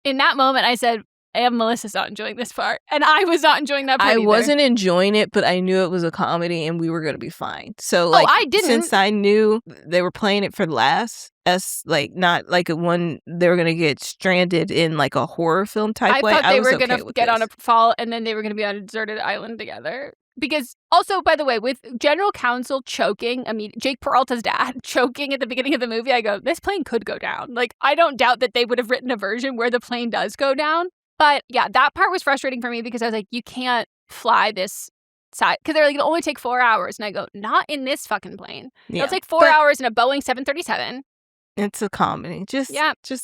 Speaker 5: In
Speaker 4: that moment, I said, and Melissa's not enjoying this part. And I was not enjoying that part
Speaker 5: I
Speaker 4: either.
Speaker 5: wasn't enjoying it, but I knew it was a comedy and we were going to be fine. So, like,
Speaker 4: I didn't.
Speaker 5: Since I knew they were playing it for laughs, as, like, not like a one, they were going to get stranded in, like, a horror film type way.
Speaker 4: I thought they were
Speaker 5: going
Speaker 4: to get on a fall and then they were going to be on a deserted island together. Because also, by the way, with General Counsel choking, Jake Peralta's dad choking at the beginning of the movie, I go, this plane could go down. Like, I don't doubt that they would have written a version where the plane does go down. But yeah, that part was frustrating for me because I was like, you can't fly this side. Because they're like, it'll only take 4 hours. And I go, not in this fucking plane. It'll take 4 hours in a Boeing 737.
Speaker 5: It's a comedy. Just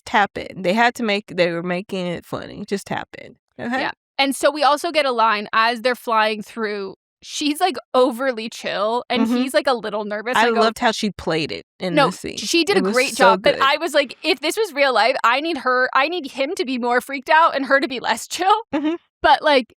Speaker 5: tap in. They were making it funny. Just tap in. Okay?
Speaker 4: Yeah. And so we also get a line as they're flying through. She's like overly chill and he's like a little nervous.
Speaker 5: I loved how she played it in the scene.
Speaker 4: She did a great job. But I was like, if this was real life, I need him to be more freaked out and her to be less chill. But like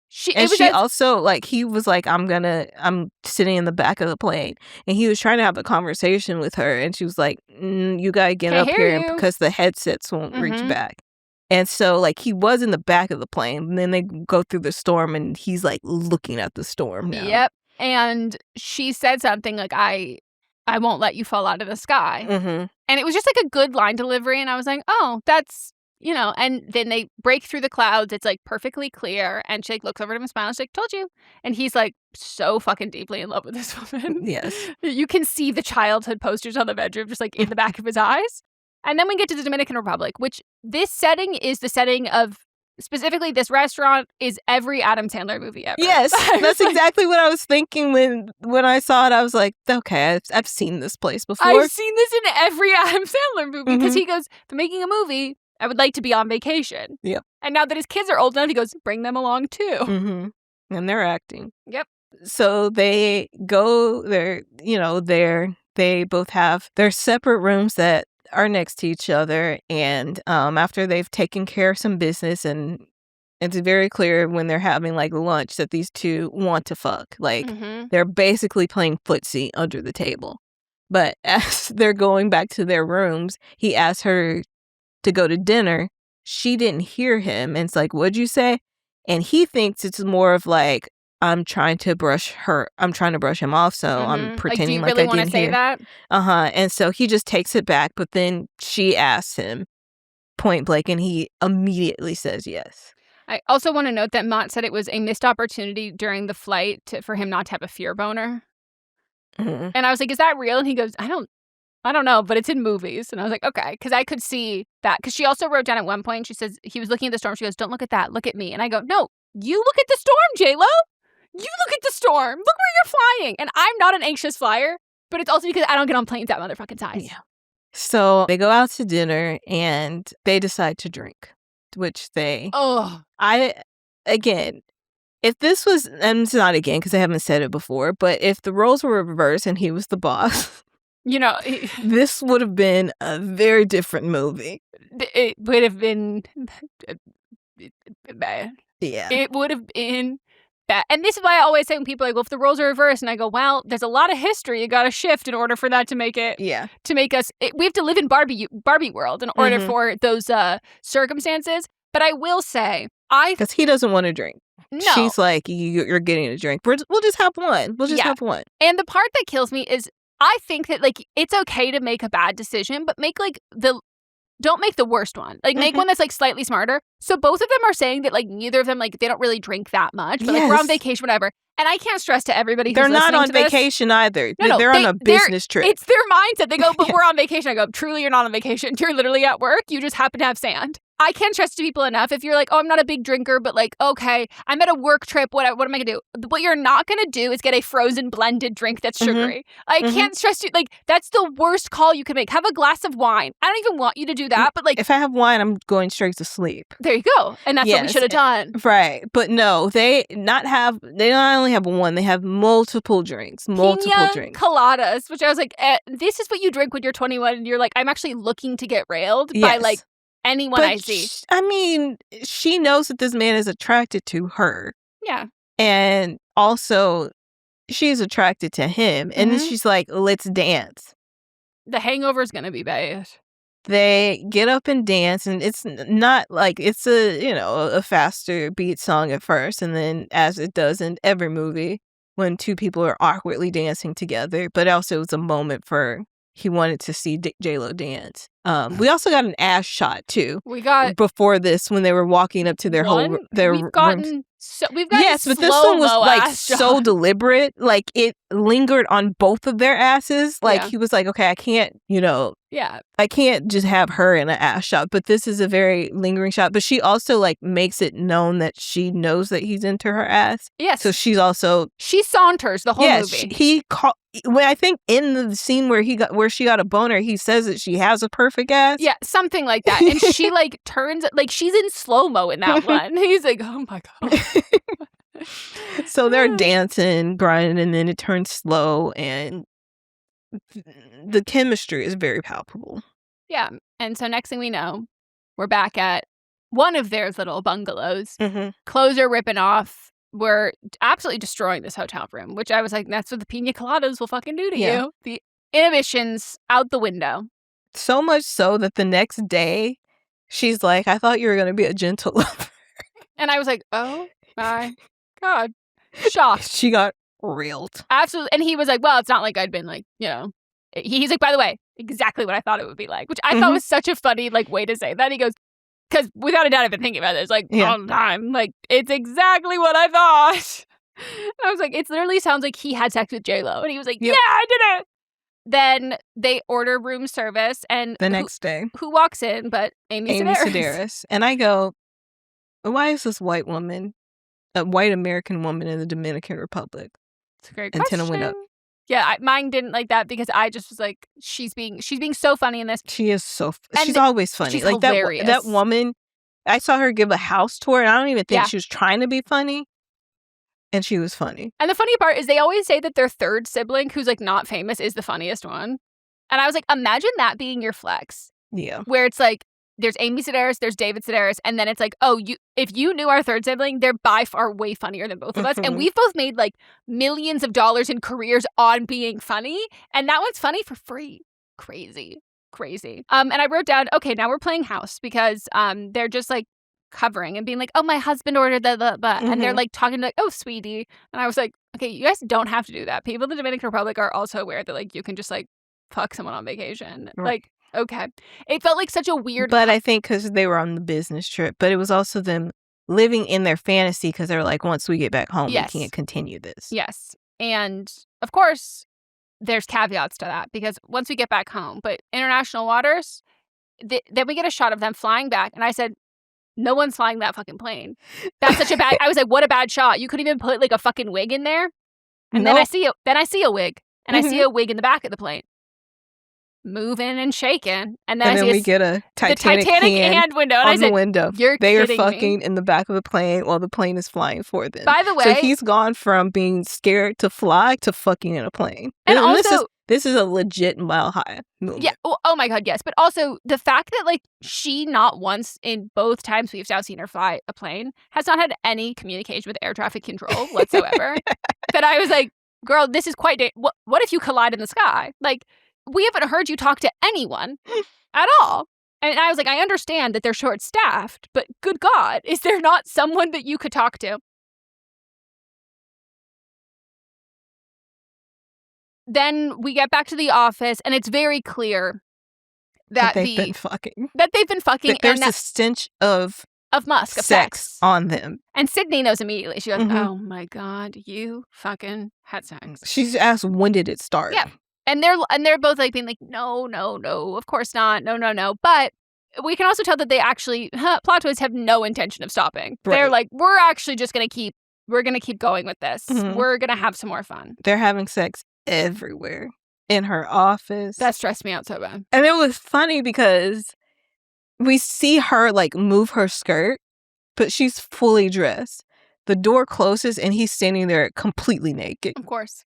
Speaker 4: also like he was like, I'm sitting in the back of the plane and he was trying to have a conversation with her and she was like, you gotta get up here because the headsets won't reach back. And so, like, he was in the back of the plane, and then they go through the storm, and he's, like, looking at the storm now. Yep. And she said something like, I won't let you fall out of the sky. And it was just, like, a good line delivery, and I was like, oh, that's, and then they break through the clouds. It's, like, perfectly clear, and she, like, looks over at him and smiles. She's like, told you. And he's, like, so fucking deeply in love with this woman.
Speaker 5: Yes.
Speaker 4: You can see the childhood posters on the bedroom just, like, in the back of his eyes. And then we get to the Dominican Republic, which this setting is the setting of, specifically this restaurant is every Adam Sandler movie ever.
Speaker 5: Yes, that's exactly what I was thinking when I saw it. I was like, okay, I've seen this place before.
Speaker 4: I've seen this in every Adam Sandler movie because he goes, if I'm making a movie, I would like to be on vacation.
Speaker 5: Yep.
Speaker 4: And now that his kids are old enough, he goes, bring them along too.
Speaker 5: And they're acting.
Speaker 4: Yep.
Speaker 5: So they go there, they both have their separate rooms that are next to each other, and after they've taken care of some business, and it's very clear when they're having like lunch that these two want to fuck. Like they're basically playing footsie under the table. But as they're going back to their rooms, he asks her to go to dinner. She didn't hear him, and it's like, what'd you say? And he thinks it's more of like, I'm trying to brush him off, so I'm pretending like I didn't hear. Do you really want to say that? And so he just takes it back, but then she asks him point blank, and he immediately says yes.
Speaker 4: I also want to note that Mott said it was a missed opportunity during the flight for him not to have a fear boner. And I was like, is that real? And he goes, I don't know, but it's in movies. And I was like, okay, because I could see that. Because she also wrote down at one point, she says, he was looking at the storm. She goes, don't look at that. Look at me. And I go, no, you look at the storm, J-Lo. You look at the storm. Look where you're flying. And I'm not an anxious flyer, but it's also because I don't get on planes that motherfucking size. Yeah.
Speaker 5: So they go out to dinner and they decide to drink, which they... Again, if this was... And it's not again because I haven't said it before, but if the roles were reversed and he was the boss... this would have been a very different movie.
Speaker 4: It would have been bad.
Speaker 5: Yeah.
Speaker 4: It would have been bad. And this is why I always say when people are like, well, if the roles are reversed, and I go, well, there's a lot of history you got to shift in order for that to make it.
Speaker 5: Yeah.
Speaker 4: To make us, we have to live in Barbie world in order for those circumstances. But I will say,
Speaker 5: Because he doesn't want to drink.
Speaker 4: No.
Speaker 5: She's like, you're getting a drink. We'll just have one. We'll just have one.
Speaker 4: And the part that kills me is I think that, like, it's okay to make a bad decision, but make, like, don't make the worst one. Like, make one that's, like, slightly smarter. So both of them are saying that, like, neither of them, like, they don't really drink that much. But, like, we're on vacation, whatever. And I can't stress to everybody who's listening to this. They're not on
Speaker 5: vacation either. No, they're on a business trip.
Speaker 4: It's their mindset. They go, but we're on vacation. I go, truly, you're not on vacation. You're literally at work. You just happen to have sand. I can't stress to people enough. If you're like, oh, I'm not a big drinker, but like, okay, I'm at a work trip. What am I going to do? What you're not going to do is get a frozen blended drink that's sugary. I can't stress to you. Like, that's the worst call you can make. Have a glass of wine. I don't even want you to do that. But like,
Speaker 5: if I have wine, I'm going straight to sleep.
Speaker 4: There you go. And that's what we should have done.
Speaker 5: Right. But no, they not only have one, they have multiple drinks. Drinks.
Speaker 4: Coladas, which I was like, this is what you drink when you're 21. And you're like, I'm actually looking to get railed by like, anyone I see.
Speaker 5: I mean, she knows that this man is attracted to her.
Speaker 4: Yeah.
Speaker 5: And also, she's attracted to him. And then she's like, let's dance.
Speaker 4: The hangover is going to be bad.
Speaker 5: They get up and dance, and it's not like it's a faster beat song at first. And then, as it does in every movie, when two people are awkwardly dancing together. But also, it was a moment for he wanted to see J-Lo dance. We also got an ass shot too.
Speaker 4: We got
Speaker 5: before this when they were walking up to their rooms.
Speaker 4: We've gotten
Speaker 5: yes, but this one was like so deliberate. Like it lingered on both of their asses. Like he was like, okay, I can't, I can't just have her in an ass shot. But this is a very lingering shot. But she also like makes it known that she knows that he's into her ass.
Speaker 4: Yes.
Speaker 5: So she
Speaker 4: saunters the whole movie.
Speaker 5: When I think in the scene where she got a boner, he says that she has a perfect ass.
Speaker 4: Yeah, something like that. And she like turns like she's in slow-mo in that one. He's like, oh my God.
Speaker 5: So they're dancing, grinding, and then it turns slow, and the chemistry is very palpable.
Speaker 4: Yeah. And so next thing we know, we're back at one of their little bungalows. Clothes are ripping off. We're absolutely destroying this hotel room, which I was like, that's what the pina coladas will fucking do to you. The inhibitions out the window.
Speaker 5: So much so that the next day, she's like, I thought you were going to be a gentle lover.
Speaker 4: And I was like, oh my God. Shocked.
Speaker 5: She got reeled.
Speaker 4: Absolutely. And he was like, well, it's not like I'd been like, He's like, by the way, exactly what I thought it would be like, which I thought was such a funny like way to say that. He goes, because without a doubt, I've been thinking about this like all the time. Like, it's exactly what I thought. And I was like, it literally sounds like he had sex with J-Lo. And he was like, yeah, I did it. Then they order room service. And
Speaker 5: the next day.
Speaker 4: Who walks in but Amy Sedaris.
Speaker 5: And I go, why is this white woman, a white American woman in the Dominican Republic?
Speaker 4: It's a great question.
Speaker 5: Antenna went up.
Speaker 4: Yeah, mine didn't like that because I just was like, she's being so funny in this.
Speaker 5: She is she's always funny.
Speaker 4: She's
Speaker 5: like
Speaker 4: hilarious.
Speaker 5: That woman, I saw her give a house tour, and I don't even think she was trying to be funny. And she was funny.
Speaker 4: And the funny part is they always say that their third sibling, who's like not famous, is the funniest one. And I was like, imagine that being your flex.
Speaker 5: Yeah.
Speaker 4: Where it's like, there's Amy Sedaris, there's David Sedaris, and then it's like, oh, if you knew our third sibling, they're by far way funnier than both of us. And we've both made like millions of dollars in careers on being funny. And that one's funny for free. Crazy. And I wrote down, okay, now we're playing house because they're just like covering and being like, oh, my husband ordered the and they're like talking like, oh, sweetie. And I was like, okay, you guys don't have to do that. People in the Dominican Republic are also aware that like you can just like fuck someone on vacation. Right. Like, okay. It felt like such a weird...
Speaker 5: But I think because they were on the business trip. But it was also them living in their fantasy because they were like, once we get back home, we can't continue this.
Speaker 4: Yes. And, of course, there's caveats to that because once we get back home, but international waters, then we get a shot of them flying back. And I said, no one's flying that fucking plane. That's such a bad... I was like, what a bad shot. You couldn't even put like a fucking wig in there. And then I see a wig. And I see a wig in the back of the plane. Moving and shaking, and then
Speaker 5: we get a Titanic
Speaker 4: hand window, and
Speaker 5: on
Speaker 4: I said,
Speaker 5: the window.
Speaker 4: They
Speaker 5: are fucking in the back of the plane while the plane is flying for them.
Speaker 4: By the way,
Speaker 5: so he's gone from being scared to fly to fucking in a plane,
Speaker 4: and also
Speaker 5: this is a legit Mile High movie.
Speaker 4: Yeah. Oh my God, yes. But also the fact that like she not once in both times we've now seen her fly a plane has not had any communication with air traffic control whatsoever. That I was like, girl, this is quite. What if you collide in the sky? Like. We haven't heard you talk to anyone at all. And I was like, I understand that they're short-staffed, but good God, is there not someone that you could talk to? Then we get back to the office, and it's very clear that
Speaker 5: they've been fucking.
Speaker 4: and
Speaker 5: There's
Speaker 4: that
Speaker 5: a stench of
Speaker 4: Musk, of
Speaker 5: sex on them.
Speaker 4: And Sydney knows immediately. She goes,
Speaker 5: Mhm.
Speaker 4: oh my God, you fucking had sex.
Speaker 5: She's asked, when did it start?
Speaker 4: Yeah. And they're both like being like, no, of course not. No. But we can also tell that they actually, plot twist, have no intention of stopping.
Speaker 5: Right.
Speaker 4: They're like, we're actually just going to keep going with this.
Speaker 5: Mhm.
Speaker 4: We're going to have some more fun.
Speaker 5: They're having sex everywhere. In her office.
Speaker 4: That stressed me out so bad.
Speaker 5: And it was funny because we see her like move her skirt, but she's fully dressed. The door closes and he's standing there completely naked.
Speaker 4: Of course.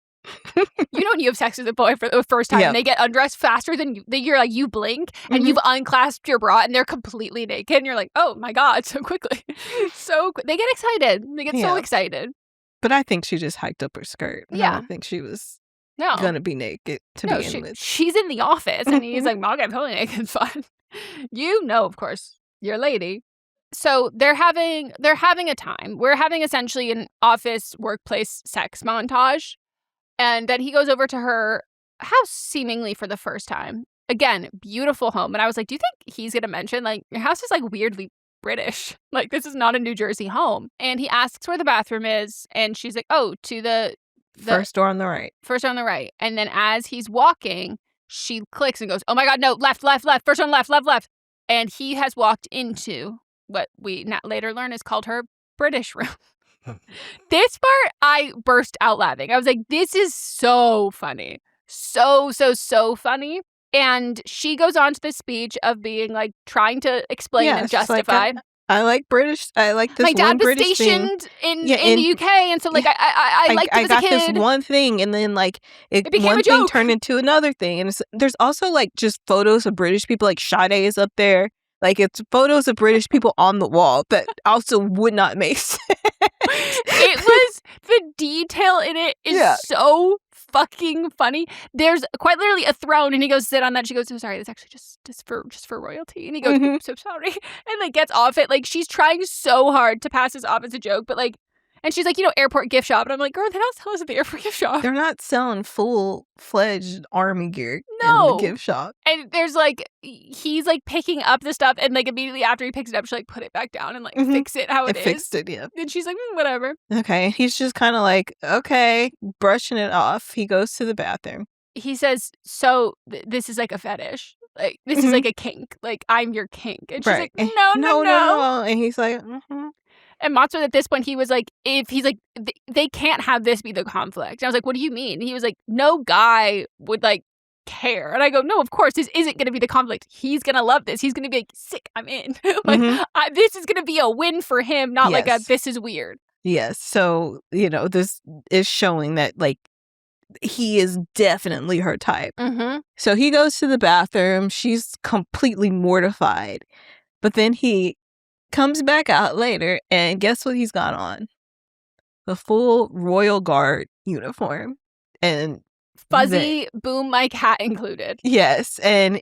Speaker 4: You know when you have sex with a boy for the first time and they get undressed faster than you're like, you blink and you've unclasped your bra and they're completely naked and you're like, oh my God, so quickly. They get excited. They get so excited.
Speaker 5: But I think she just hiked up her skirt.
Speaker 4: Yeah.
Speaker 5: I don't think she was
Speaker 4: No.
Speaker 5: gonna be naked to begin with.
Speaker 4: She's in the office and he's like, I'll get totally naked. It's fun. You know, of course, you're a lady. So they're having a time. We're having essentially an office workplace sex montage. And then he goes over to her house seemingly for the first time. Again, beautiful home. And I was like, do you think he's going to mention, like, your house is like weirdly British? Like, this is not a New Jersey home. And he asks where the bathroom is. And she's like, oh, to the
Speaker 5: first door on the right.
Speaker 4: First door on the right. And then as he's walking, she clicks and goes, oh my God, no, left. First one, left. And he has walked into what we later learn is called her British room. This part, I burst out laughing. I was like, this is so funny. So funny. And she goes on to this speech of being like trying to explain and justify.
Speaker 5: Like, I like British. I like this.
Speaker 4: My dad
Speaker 5: one
Speaker 4: was
Speaker 5: British
Speaker 4: stationed
Speaker 5: thing.
Speaker 4: in the UK, and so like I liked it as a kid.
Speaker 5: I got this one thing, and then like
Speaker 4: it became
Speaker 5: one
Speaker 4: a joke.
Speaker 5: thing turned into another thing. And there's also like just photos of British people. Like Sade is up there. Like it's photos of British people on the wall that also would not make sense.
Speaker 4: It was the detail in it is so fucking funny. There's quite literally a throne, and he goes sit on that. She goes, "I'm sorry, that's actually just for royalty." And he goes, "I'm so sorry," and like gets off it. Like she's trying so hard to pass this off as a joke, but like, and she's like, airport gift shop, and I'm like, girl, they don't sell us at the airport gift shop.
Speaker 5: They're not selling full-fledged army gear in the gift shop.
Speaker 4: And there's like he's like picking up the stuff, and like immediately after he picks it up, she like put it back down and like fix it how it is.
Speaker 5: Fixed it, yeah.
Speaker 4: And she's like, whatever.
Speaker 5: Okay, he's just kind of like, okay, brushing it off. He goes to the bathroom.
Speaker 4: He says, so this is like a fetish. Like, this is like a kink. Like, I'm your kink. And she's like, no.
Speaker 5: And he's like,
Speaker 4: And Mott's at this point, he was like, they can't have this be the conflict. And I was like, what do you mean? And he was like, no guy would like care. And I go, no, of course, this isn't going to be the conflict. He's going to love this. He's going to be like, sick, I'm in. Like, this is going to be a win for him, not like a, this is weird.
Speaker 5: Yes. So, this is showing that like, he is definitely her type. So he goes to the bathroom. She's completely mortified. But then he comes back out later, and guess what he's got on? The full Royal Guard uniform. And
Speaker 4: fuzzy boom mic hat included.
Speaker 5: Yes. And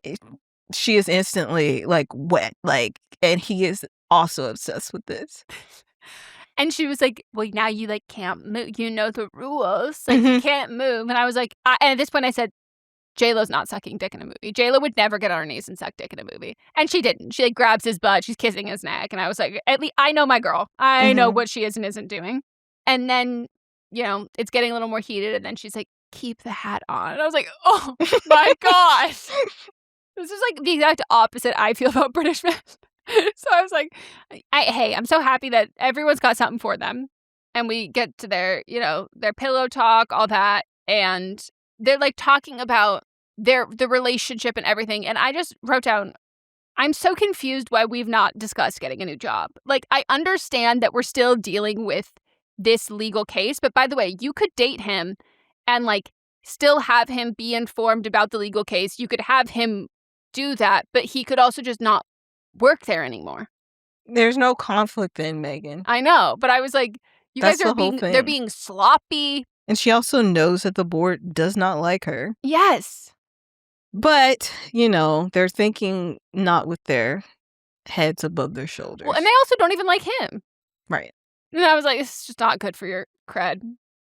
Speaker 5: she is instantly like wet. Like, and he is also obsessed with this.
Speaker 4: And she was like, well, now you like can't move. You know the rules. Like you can't move. And I was like, and at this point I said, J-Lo's not sucking dick in a movie. J-Lo would never get on her knees and suck dick in a movie. And she didn't. She like grabs his butt. She's kissing his neck. And I was like, at least I know my girl. I know what she is and isn't doing. And then, it's getting a little more heated. And then she's like, keep the hat on. And I was like, oh my gosh. This is like the exact opposite I feel about British men. So I was like, hey, I'm so happy that everyone's got something for them. And we get to their pillow talk, all that. And they're like talking about the relationship and everything. And I just wrote down, I'm so confused why we've not discussed getting a new job. Like, I understand that we're still dealing with this legal case. But by the way, you could date him and like still have him be informed about the legal case. You could have him do that, but he could also just not work there anymore.
Speaker 5: There's no conflict in Meghan.
Speaker 4: I know, but I was like,
Speaker 5: That's
Speaker 4: guys are they're being sloppy.
Speaker 5: And she also knows that the board does not like her.
Speaker 4: Yes.
Speaker 5: But, they're thinking not with their heads above their shoulders.
Speaker 4: Well, and they also don't even like him.
Speaker 5: Right.
Speaker 4: And I was like, this is just not good for your cred.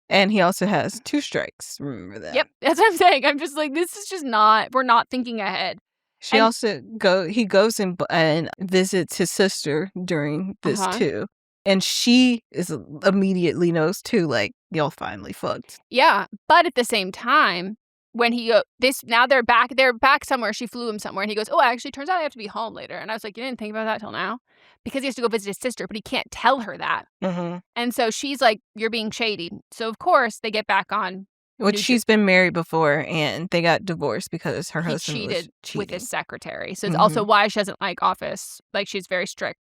Speaker 5: And he also has 2 strikes. Remember that.
Speaker 4: Yep, that's what I'm saying. I'm just like, this is just not, we're not thinking ahead.
Speaker 5: He goes and visits his sister during this too. And she immediately knows too, like, y'all finally fucked.
Speaker 4: Yeah, but at the same time, when now they're back somewhere. She flew him somewhere, and he goes, "Oh, actually, turns out I have to be home later." And I was like, "You didn't think about that till now?" Because he has to go visit his sister, but he can't tell her that.
Speaker 5: Mm-hmm.
Speaker 4: And so she's like, "You're being shady." So of course they get back on.
Speaker 5: Which she's been married before, and they got divorced because her husband
Speaker 4: cheated
Speaker 5: was cheating
Speaker 4: with his secretary. So it's also why she doesn't like office. Like, she's very strict.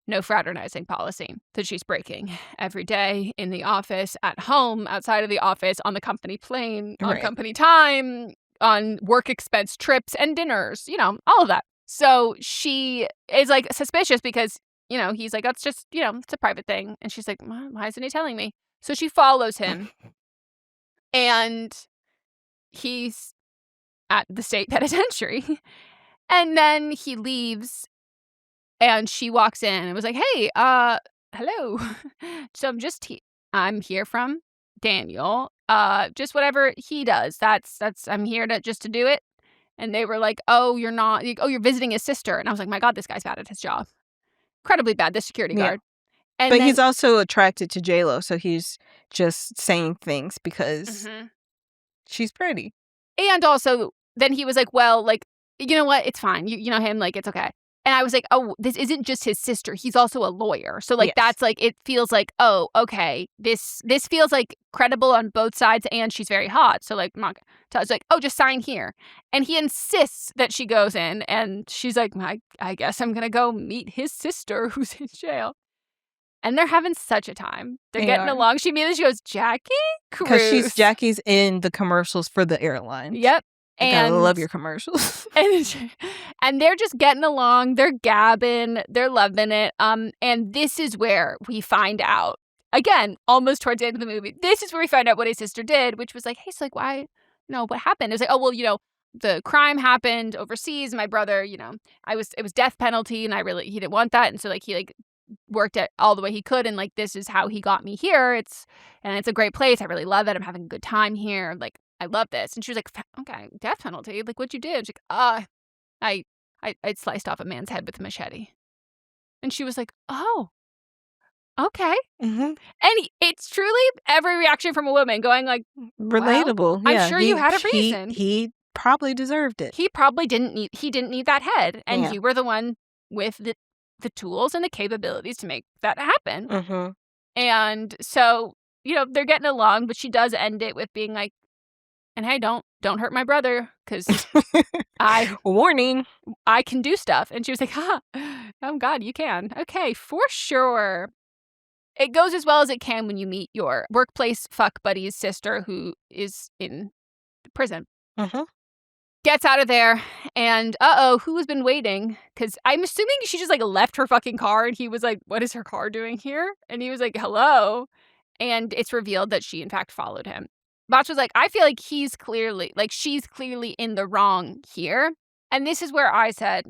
Speaker 4: No fraternizing policy that she's breaking every day in the office, at home, outside of the office, on the company plane, on company time, on work expense trips and dinners, all of that. So she is like suspicious because, he's like, that's just, it's a private thing. And she's like, why isn't he telling me? So she follows him and he's at the state penitentiary. And then he leaves. And she walks in and was like, hey, hello. So I'm here from Daniel. Just whatever he does. I'm here to do it. And they were like, oh, you're not, you're visiting his sister. And I was like, my God, this guy's bad at his job. Incredibly bad, this security guard.
Speaker 5: But he's also attracted to J-Lo, so he's just saying things because she's pretty.
Speaker 4: And also, then he was like, well, like, you know what? It's fine. You know him, like, it's okay. And I was like, oh, this isn't just his sister. He's also a lawyer. So, like, that's like, it feels like, oh, okay, this feels like credible on both sides, and she's very hot. So, like, I was like, oh, just sign here. And he insists that she goes in, and she's like, I guess I'm going to go meet his sister who's in jail. And they're having such a time. They're getting along. She goes, Jackie?
Speaker 5: Because Jackie's in the commercials for the airline.
Speaker 4: Yep.
Speaker 5: I love your commercials.
Speaker 4: and they're just getting along. They're gabbing. They're loving it. And this is where we find out, again, almost towards the end of the movie, this is where we find out what his sister did, which was like, hey, so like, why, what happened? It was like, oh, well, the crime happened overseas. My brother, it was death penalty, and he didn't want that. And so, like, he, like, worked it all the way he could, and, like, this is how he got me here. It's a great place. I really love it. I'm having a good time here. Like, I love this. And she was like, okay, death penalty. Like, what'd you do? She's like, I sliced off a man's head with a machete. And she was like, oh, okay.
Speaker 5: Mm-hmm.
Speaker 4: And it's truly every reaction from a woman going like,
Speaker 5: relatable.
Speaker 4: Well, I'm sure you had a reason.
Speaker 5: He probably deserved it.
Speaker 4: He probably didn't need that head. And you were the one with the tools and the capabilities to make that happen.
Speaker 5: Mm-hmm.
Speaker 4: And so, they're getting along, but she does end it with being like, and hey, don't hurt my brother, because
Speaker 5: warning,
Speaker 4: I can do stuff. And she was like, oh God, you can. Okay, for sure. It goes as well as it can when you meet your workplace fuck buddy's sister who is in prison.
Speaker 5: Mm-hmm.
Speaker 4: Gets out of there, and who has been waiting? Because I'm assuming she just, like, left her fucking car, and he was like, what is her car doing here? And he was like, hello. And it's revealed that she, in fact, followed him. Botch was like, I feel like she's clearly in the wrong here. And this is where I said,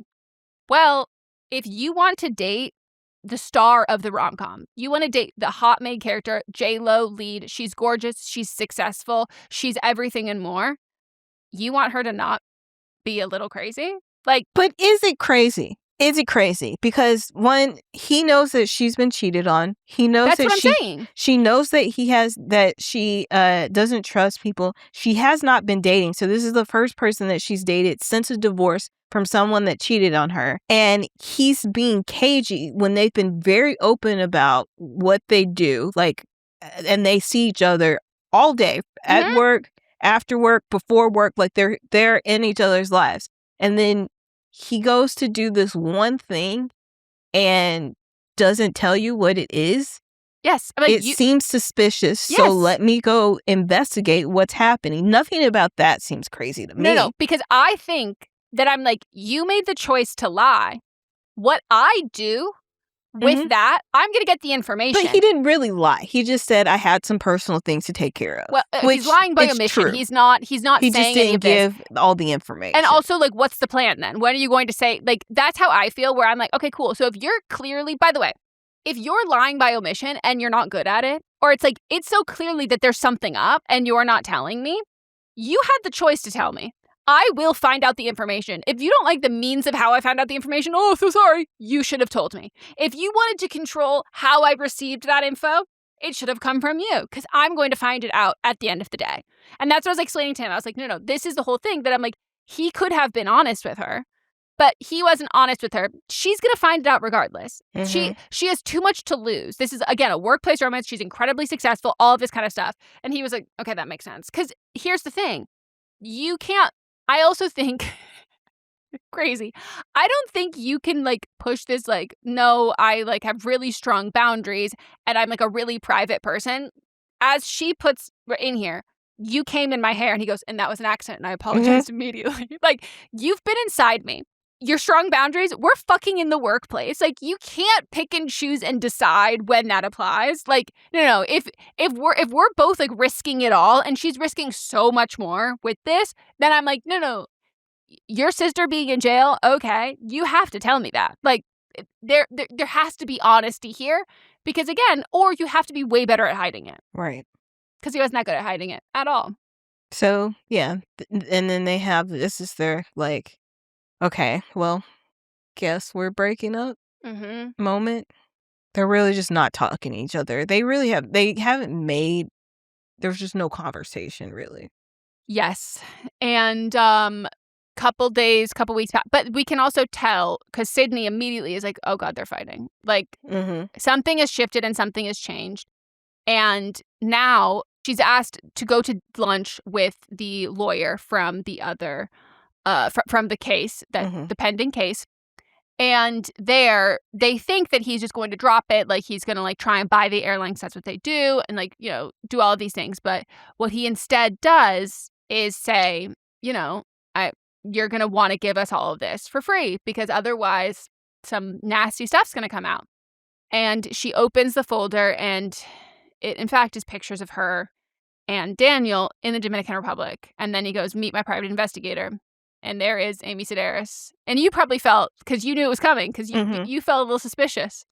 Speaker 4: well, if you want to date the star of the rom-com, you want to date the hot maid character, J-Lo lead, she's gorgeous, she's successful, she's everything and more, you want her to not be a little crazy? Like,
Speaker 5: but is it crazy? Is it crazy? Because one, he knows that she's been cheated on. He knows
Speaker 4: that's what I'm saying.
Speaker 5: She knows that she doesn't trust people. She has not been dating. So this is the first person that she's dated since a divorce from someone that cheated on her. And he's being cagey when they've been very open about what they do. Like, and they see each other all day at work, after work, before work. Like, they're in each other's lives. And then he goes to do this one thing and doesn't tell you what it is.
Speaker 4: Yes.
Speaker 5: It seems suspicious. Yes. So let me go investigate what's happening. Nothing about that seems crazy to me.
Speaker 4: No, because I think that I'm like, you made the choice to lie. What I do with that, I'm going to get the information.
Speaker 5: But he didn't really lie. He just said, I had some personal things to take care of.
Speaker 4: Well, if he's lying by omission.
Speaker 5: True.
Speaker 4: He's not
Speaker 5: he
Speaker 4: saying
Speaker 5: just
Speaker 4: any
Speaker 5: didn't
Speaker 4: of this.
Speaker 5: give all the information.
Speaker 4: And also, like, what's the plan then? When are you going to say, like, that's how I feel, where I'm like, okay, cool. So if you're clearly, by the way, if you're lying by omission and you're not good at it, or it's like, it's so clearly that there's something up and you're not telling me, you had the choice to tell me. I will find out the information. If you don't like the means of how I found out the information, oh, so sorry, you should have told me. If you wanted to control how I received that info, it should have come from you, because I'm going to find it out at the end of the day. And that's what I was explaining to him. I was like, no, this is the whole thing that I'm like, he could have been honest with her, but he wasn't honest with her. She's going to find it out regardless. Mm-hmm. She has too much to lose. This is, again, a workplace romance. She's incredibly successful, all of this kind of stuff. And he was like, okay, that makes sense. Because here's the thing. You can't, I also think, crazy, I don't think you can, like, push this, like, no, I, like, have really strong boundaries and I'm, like, a really private person. As she puts in here, you came in my hair, and he goes, and that was an accident, and I apologized immediately. Like, you've been inside me. Your strong boundaries, we're fucking in the workplace. Like, you can't pick and choose and decide when that applies. Like, no. If we're both, like, risking it all, and she's risking so much more with this, then I'm like, no. Your sister being in jail, okay, you have to tell me that. Like, there has to be honesty here, because again, or you have to be way better at hiding it.
Speaker 5: Right.
Speaker 4: Because he wasn't that good at hiding it at all.
Speaker 5: So, yeah. And then they have, this is their, like, okay, well, guess we're breaking up moment. They're really just not talking to each other. They haven't made, there's just no conversation, really.
Speaker 4: Yes. And couple weeks back. But we can also tell, because Sydney immediately is like, oh God, they're fighting. Like, something has shifted and something has changed. And now she's asked to go to lunch with the lawyer from the other from the case, that the pending case. And there, they think that he's just going to drop it, like he's going to, like, try and buy the airlines. That's what they do, and, like, do all of these things. But what he instead does is say, you're going to want to give us all of this for free, because otherwise some nasty stuff's going to come out. And she opens the folder, and it, in fact, is pictures of her and Daniel in the Dominican Republic. And then he goes, meet my private investigator. And there is Amy Sedaris. And you probably felt, because you knew it was coming, because you felt a little suspicious.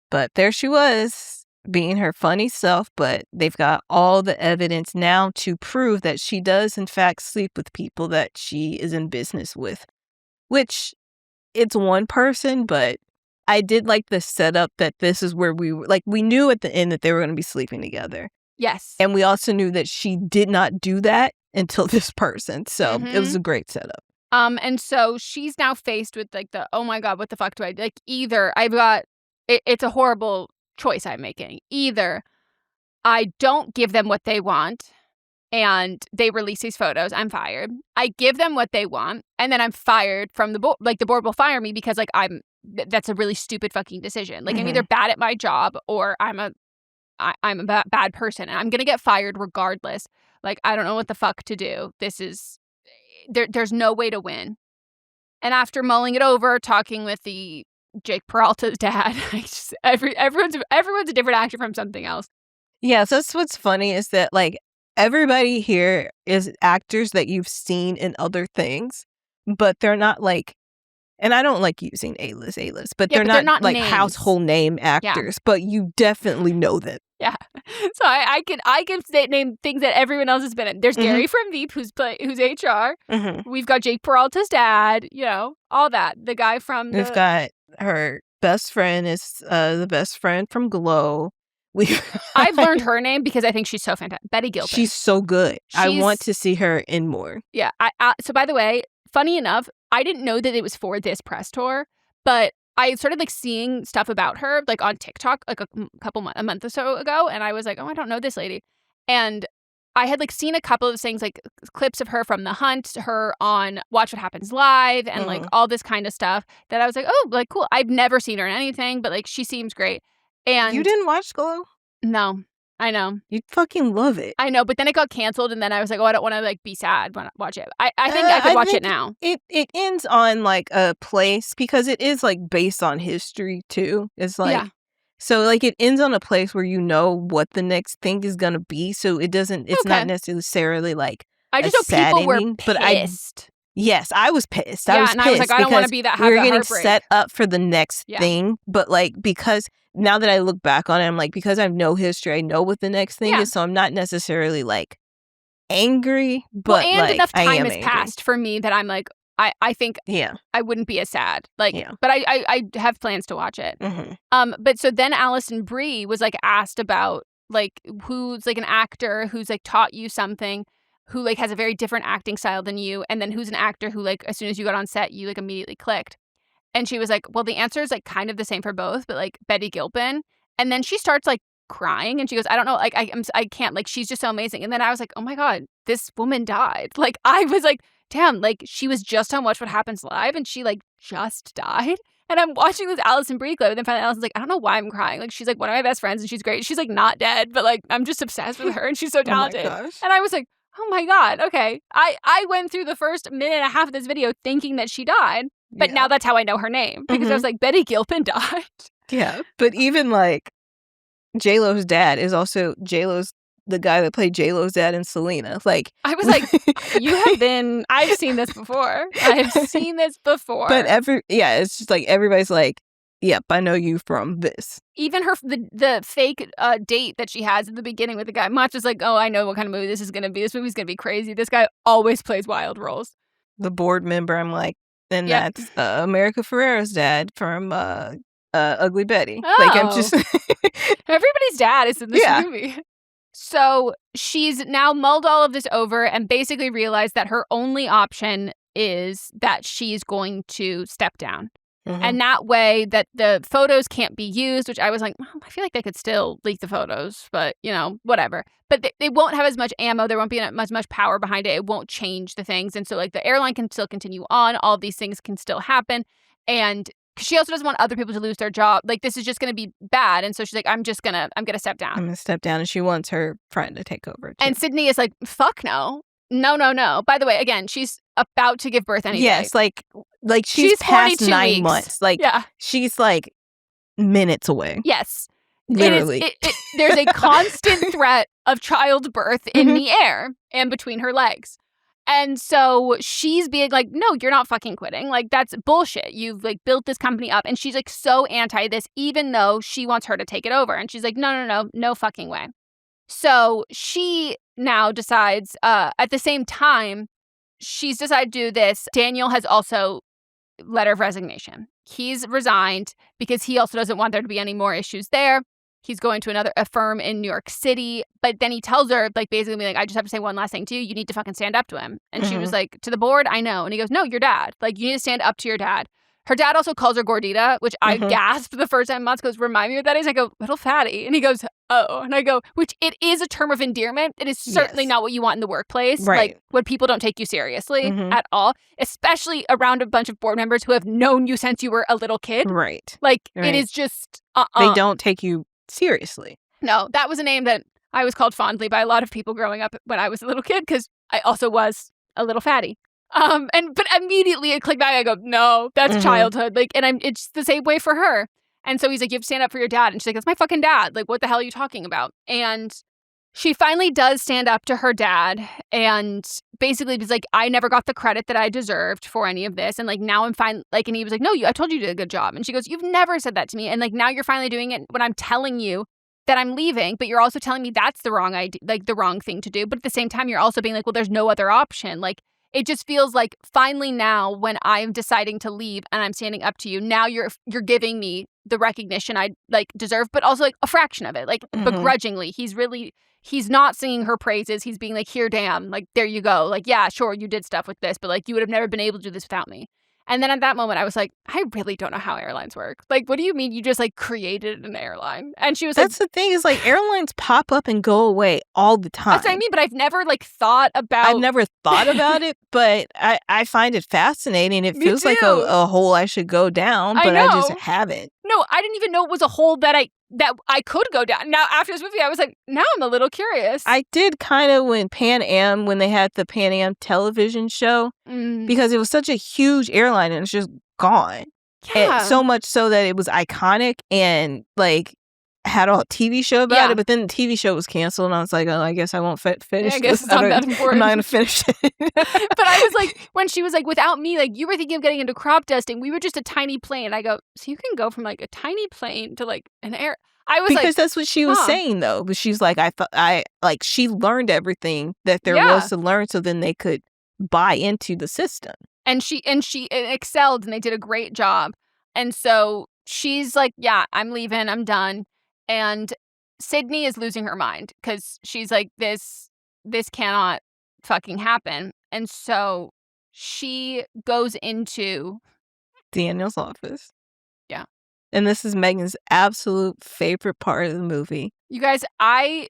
Speaker 5: But there she was, being her funny self. But they've got all the evidence now to prove that she does, in fact, sleep with people that she is in business with. Which, it's one person, but I did like the setup that this is where we were. Like, we knew at the end that they were going to be sleeping together.
Speaker 4: Yes.
Speaker 5: And we also knew that she did not do that until this person. So it was a great setup.
Speaker 4: And so she's now faced with, like, the, oh my God, what the fuck do I do? Like, either I've got, it's a horrible choice I'm making. Either I don't give them what they want and they release these photos, I'm fired. I give them what they want, and then I'm fired from the board. Like, the board will fire me because, like, that's a really stupid fucking decision. Like, I'm either bad at my job or I'm a bad person, and I'm going to get fired regardless. Like, I don't know what the fuck to do. This is, there's no way to win. And after mulling it over, talking with the Jake Peralta's dad, everyone's a different actor from something else.
Speaker 5: Yeah, so that's what's funny, is that, like, everybody here is actors that you've seen in other things, but they're not, like, and I don't like using A-list, but they're not like names. Household name actors, but you definitely know them.
Speaker 4: Yeah. So I can name things that everyone else has been in. There's Gary from Veep, who's HR. We've got Jake Peralta's dad, all that. The guy from
Speaker 5: We've got her best friend is the best friend from Glow.
Speaker 4: I've learned her name because I think she's so fantastic. Betty Gilpin.
Speaker 5: She's so good. I want to see her in more.
Speaker 4: Yeah. So by the way, funny enough, I didn't know that it was for this press tour, but I started, like, seeing stuff about her, like, on TikTok, like, a month or so ago, and I was like, oh, I don't know this lady. And I had, like, seen a couple of things, like, clips of her from The Hunt, her on Watch What Happens Live, and, like, all this kind of stuff that I was like, oh, like, cool. I've never seen her in anything, but, like, she seems great. And
Speaker 5: you didn't watch Glow?
Speaker 4: No. I know.
Speaker 5: You'd fucking love it.
Speaker 4: I know, but then it got canceled, and then I was like, oh, I don't want to like be sad when I watch it. I think I could watch it now.
Speaker 5: It ends on like a place because it is like based on history too. It's like so like it ends on a place where you know what the next thing is gonna be. So it doesn't. It's not necessarily like
Speaker 4: I just know people were pissed.
Speaker 5: Yes, I was pissed. I was pissed.
Speaker 4: And I was like, I don't want to be that.
Speaker 5: We were getting set up for the next thing, but like because now that I look back on it, I'm like because I have no history, I know what the next thing is, so I'm not necessarily like angry, but
Speaker 4: and
Speaker 5: like,
Speaker 4: enough time has passed for me that I'm like, I think I wouldn't be as sad. Like, but I have plans to watch it. But so then Alison Brie was like asked about like who's like an actor who's like taught you something, who like has a very different acting style than you, and then who's an actor who like as soon as you got on set you like immediately clicked. And she was like, well, the answer is like kind of the same for both, but like Betty Gilpin. And then she starts like crying and she goes, I don't know, like I can't, like she's just so amazing. And then I was like, oh my God, this woman died. Like I was like, damn, like she was just on Watch What Happens Live and she like just died. And I'm watching this Alison Brie clip, and then finally Alison's like, I don't know why I'm crying. Like she's like one of my best friends and she's great. She's like not dead, but like I'm just obsessed with her and she's so talented. And I was like, oh my God, okay. I went through the first minute and a half of this video thinking that she died, but now that's how I know her name. Because I was like, Betty Gilpin died.
Speaker 5: Yeah, but even like J-Lo's dad is also J-Lo's the guy that played J-Lo's dad in Selena. Like
Speaker 4: I was like, you have been, I've seen this before. I've seen this before.
Speaker 5: But it's just like everybody's like, yep, I know you from this.
Speaker 4: Even her, the fake date that she has at the beginning with the guy, Mach is like, oh, I know what kind of movie this is going to be. This movie's going to be crazy. This guy always plays wild roles.
Speaker 5: The board member, I'm like, and that's America Ferrera's dad from Ugly Betty.
Speaker 4: Oh.
Speaker 5: Like, I'm just...
Speaker 4: Everybody's dad is in this movie. So she's now mulled all of this over and basically realized that her only option is that she's going to step down. And that way that the photos can't be used, which I was like, I feel like they could still leak the photos, but, you know, whatever. But they won't have as much ammo. There won't be as much power behind it. It won't change the things. And so, like, the airline can still continue on. All of these things can still happen. And she also doesn't want other people to lose their job. Like, this is just going to be bad. And so she's like, I'm going to step down.
Speaker 5: I'm going to step down. And she wants her friend to take over, too.
Speaker 4: And Sydney is like, fuck no. No. By the way, again, she's about to give birth any day.
Speaker 5: Yes, like she's past 9
Speaker 4: weeks.
Speaker 5: months. Like, she's like minutes away.
Speaker 4: Yes.
Speaker 5: Literally.
Speaker 4: There's a constant threat of childbirth in the air and between her legs. And so she's being like, no, you're not fucking quitting. Like, that's bullshit. You've like built this company up. And she's like so anti this, even though she wants her to take it over. And she's like, no fucking way. So she now decides at the same time she's decided to do this. Daniel has also letter of resignation. He's resigned because he also doesn't want there to be any more issues there. He's going to a firm in New York City. But then he tells her, like, basically, like, I just have to say one last thing to you. You need to fucking stand up to him. And she was like, to the board, I know. And he goes, no, your dad. Like, you need to stand up to your dad. Her dad also calls her Gordita, which I gasped the first time. Mats goes, remind me what that is. I go, little fatty. And he goes, oh. And I go, which it is a term of endearment. It is certainly not what you want in the workplace.
Speaker 5: Right.
Speaker 4: Like, when people don't take you seriously at all, especially around a bunch of board members who have known you since you were a little kid.
Speaker 5: Right.
Speaker 4: Like, it is just,
Speaker 5: They don't take you seriously.
Speaker 4: No, that was a name that I was called fondly by a lot of people growing up when I was a little kid because I also was a little fatty. But immediately it clicked back. I go, no, that's childhood. Like, and it's the same way for her. And so he's like, you have to stand up for your dad. And she's like, that's my fucking dad. Like, what the hell are you talking about? And she finally does stand up to her dad and basically was like, I never got the credit that I deserved for any of this. And like, now I'm fine. Like, and he was like, no, I told you did a good job. And she goes, you've never said that to me. And like, now you're finally doing it when I'm telling you that I'm leaving, but you're also telling me that's the wrong idea, like the wrong thing to do. But at the same time, you're also being like, well, there's no other option. Like, it just feels like finally now when I'm deciding to leave and I'm standing up to you, now you're giving me the recognition I like deserve, but also like a fraction of it, like begrudgingly. He's not singing her praises. He's being like, here, damn, like, there you go. Like, yeah, sure, you did stuff with this, but like, you would have never been able to do this without me. And then at that moment, I was like, I really don't know how airlines work. Like, what do you mean you just like created an airline? And she was like,
Speaker 5: that's the thing is like airlines pop up and go away all the time.
Speaker 4: That's what I mean, but I've never like thought about
Speaker 5: it, but I find it fascinating. It feels like a hole I should go down, but I just haven't.
Speaker 4: No, I didn't even know it was a hole that that I could go down. Now, after this movie, I was like, now I'm a little curious.
Speaker 5: I did kind of when they had the Pan Am television show, because it was such a huge airline and it's just gone.
Speaker 4: Yeah.
Speaker 5: And so much so that it was iconic and like had a TV show about it, but then the TV show was canceled and I was like, oh, I guess I won't finish
Speaker 4: I guess
Speaker 5: this.
Speaker 4: it's not that important.
Speaker 5: I'm not going to finish it.
Speaker 4: But I was like, when she was like, without me, like, you were thinking of getting into crop dusting. We were just a tiny plane. I go, so you can go from like a tiny plane to like an air. I was
Speaker 5: because
Speaker 4: like,
Speaker 5: that's what she was saying though. But she's like, she learned everything that there was to learn, so then they could buy into the system.
Speaker 4: And she excelled, and they did a great job. And so she's like, yeah, I'm leaving. I'm done. And Sydney is losing her mind because she's like, this cannot fucking happen. And so she goes into
Speaker 5: Daniel's office.
Speaker 4: Yeah.
Speaker 5: And this is Meghan's absolute favorite part of the movie.
Speaker 4: You guys, I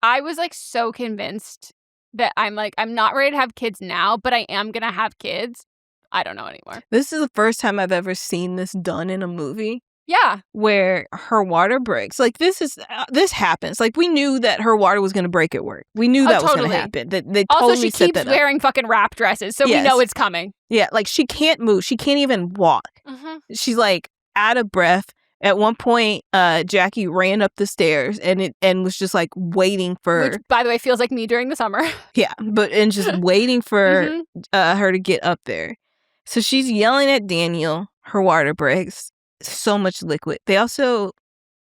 Speaker 4: was like so convinced that I'm not ready to have kids now, but I am going to have kids. I don't know anymore.
Speaker 5: This is the first time I've ever seen this done in a movie.
Speaker 4: Yeah.
Speaker 5: Where her water breaks. Like, this happens. Like, we knew that her water was going to break at work. We knew that was going to happen. They totally
Speaker 4: also, she
Speaker 5: set
Speaker 4: keeps
Speaker 5: that up.
Speaker 4: wearing fucking wrap dresses, so we know it's coming.
Speaker 5: Yeah, like, she can't move. She can't even walk. She's, like, out of breath. At one point, Jackie ran up the stairs and was just, like, waiting for...
Speaker 4: Which, by the way, feels like me during the summer.
Speaker 5: Yeah, and just waiting for her to get up there. So she's yelling at Daniel. Her water breaks. So much liquid. They also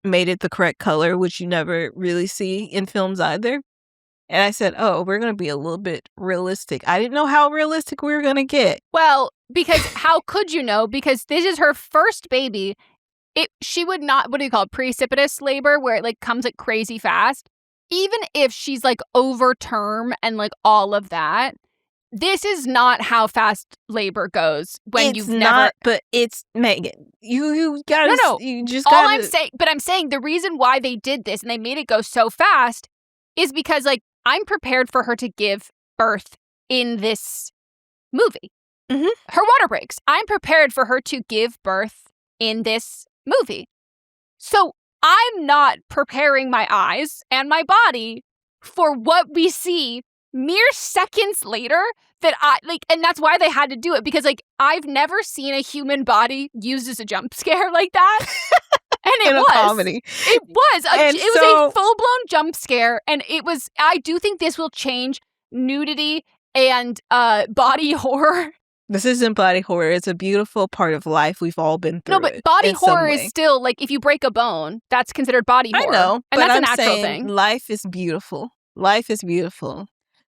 Speaker 5: made it the correct color, which you never really see in films either. And I said, oh, we're going to be a little bit realistic. I didn't know how realistic we were going to get.
Speaker 4: Well, because how could you know? Because this is her first baby. She would not, what do you call it, precipitous labor, where it like comes like crazy fast. Even if she's like over term and like all of that, this is not how fast labor goes when you've never.
Speaker 5: But it's Meghan. You gotta.
Speaker 4: No.
Speaker 5: You just
Speaker 4: all
Speaker 5: gotta.
Speaker 4: I'm saying the reason why they did this and they made it go so fast is because like I'm prepared for her to give birth in this movie. Her water breaks. I'm prepared for her to give birth in this movie. So I'm not preparing my eyes and my body for what we see mere seconds later that and that's why they had to do it, because like I've never seen a human body used as a jump scare like that. And it was a comedy. It was a full-blown jump scare, and it was. I do think this will change nudity and body horror.
Speaker 5: This isn't body horror. It's a beautiful part of life. We've all been through.
Speaker 4: No, but body horror is still like if you break a bone, that's considered body horror.
Speaker 5: I know,
Speaker 4: and
Speaker 5: but
Speaker 4: that's
Speaker 5: I'm
Speaker 4: a natural
Speaker 5: saying
Speaker 4: thing.
Speaker 5: Life is beautiful. Life is beautiful.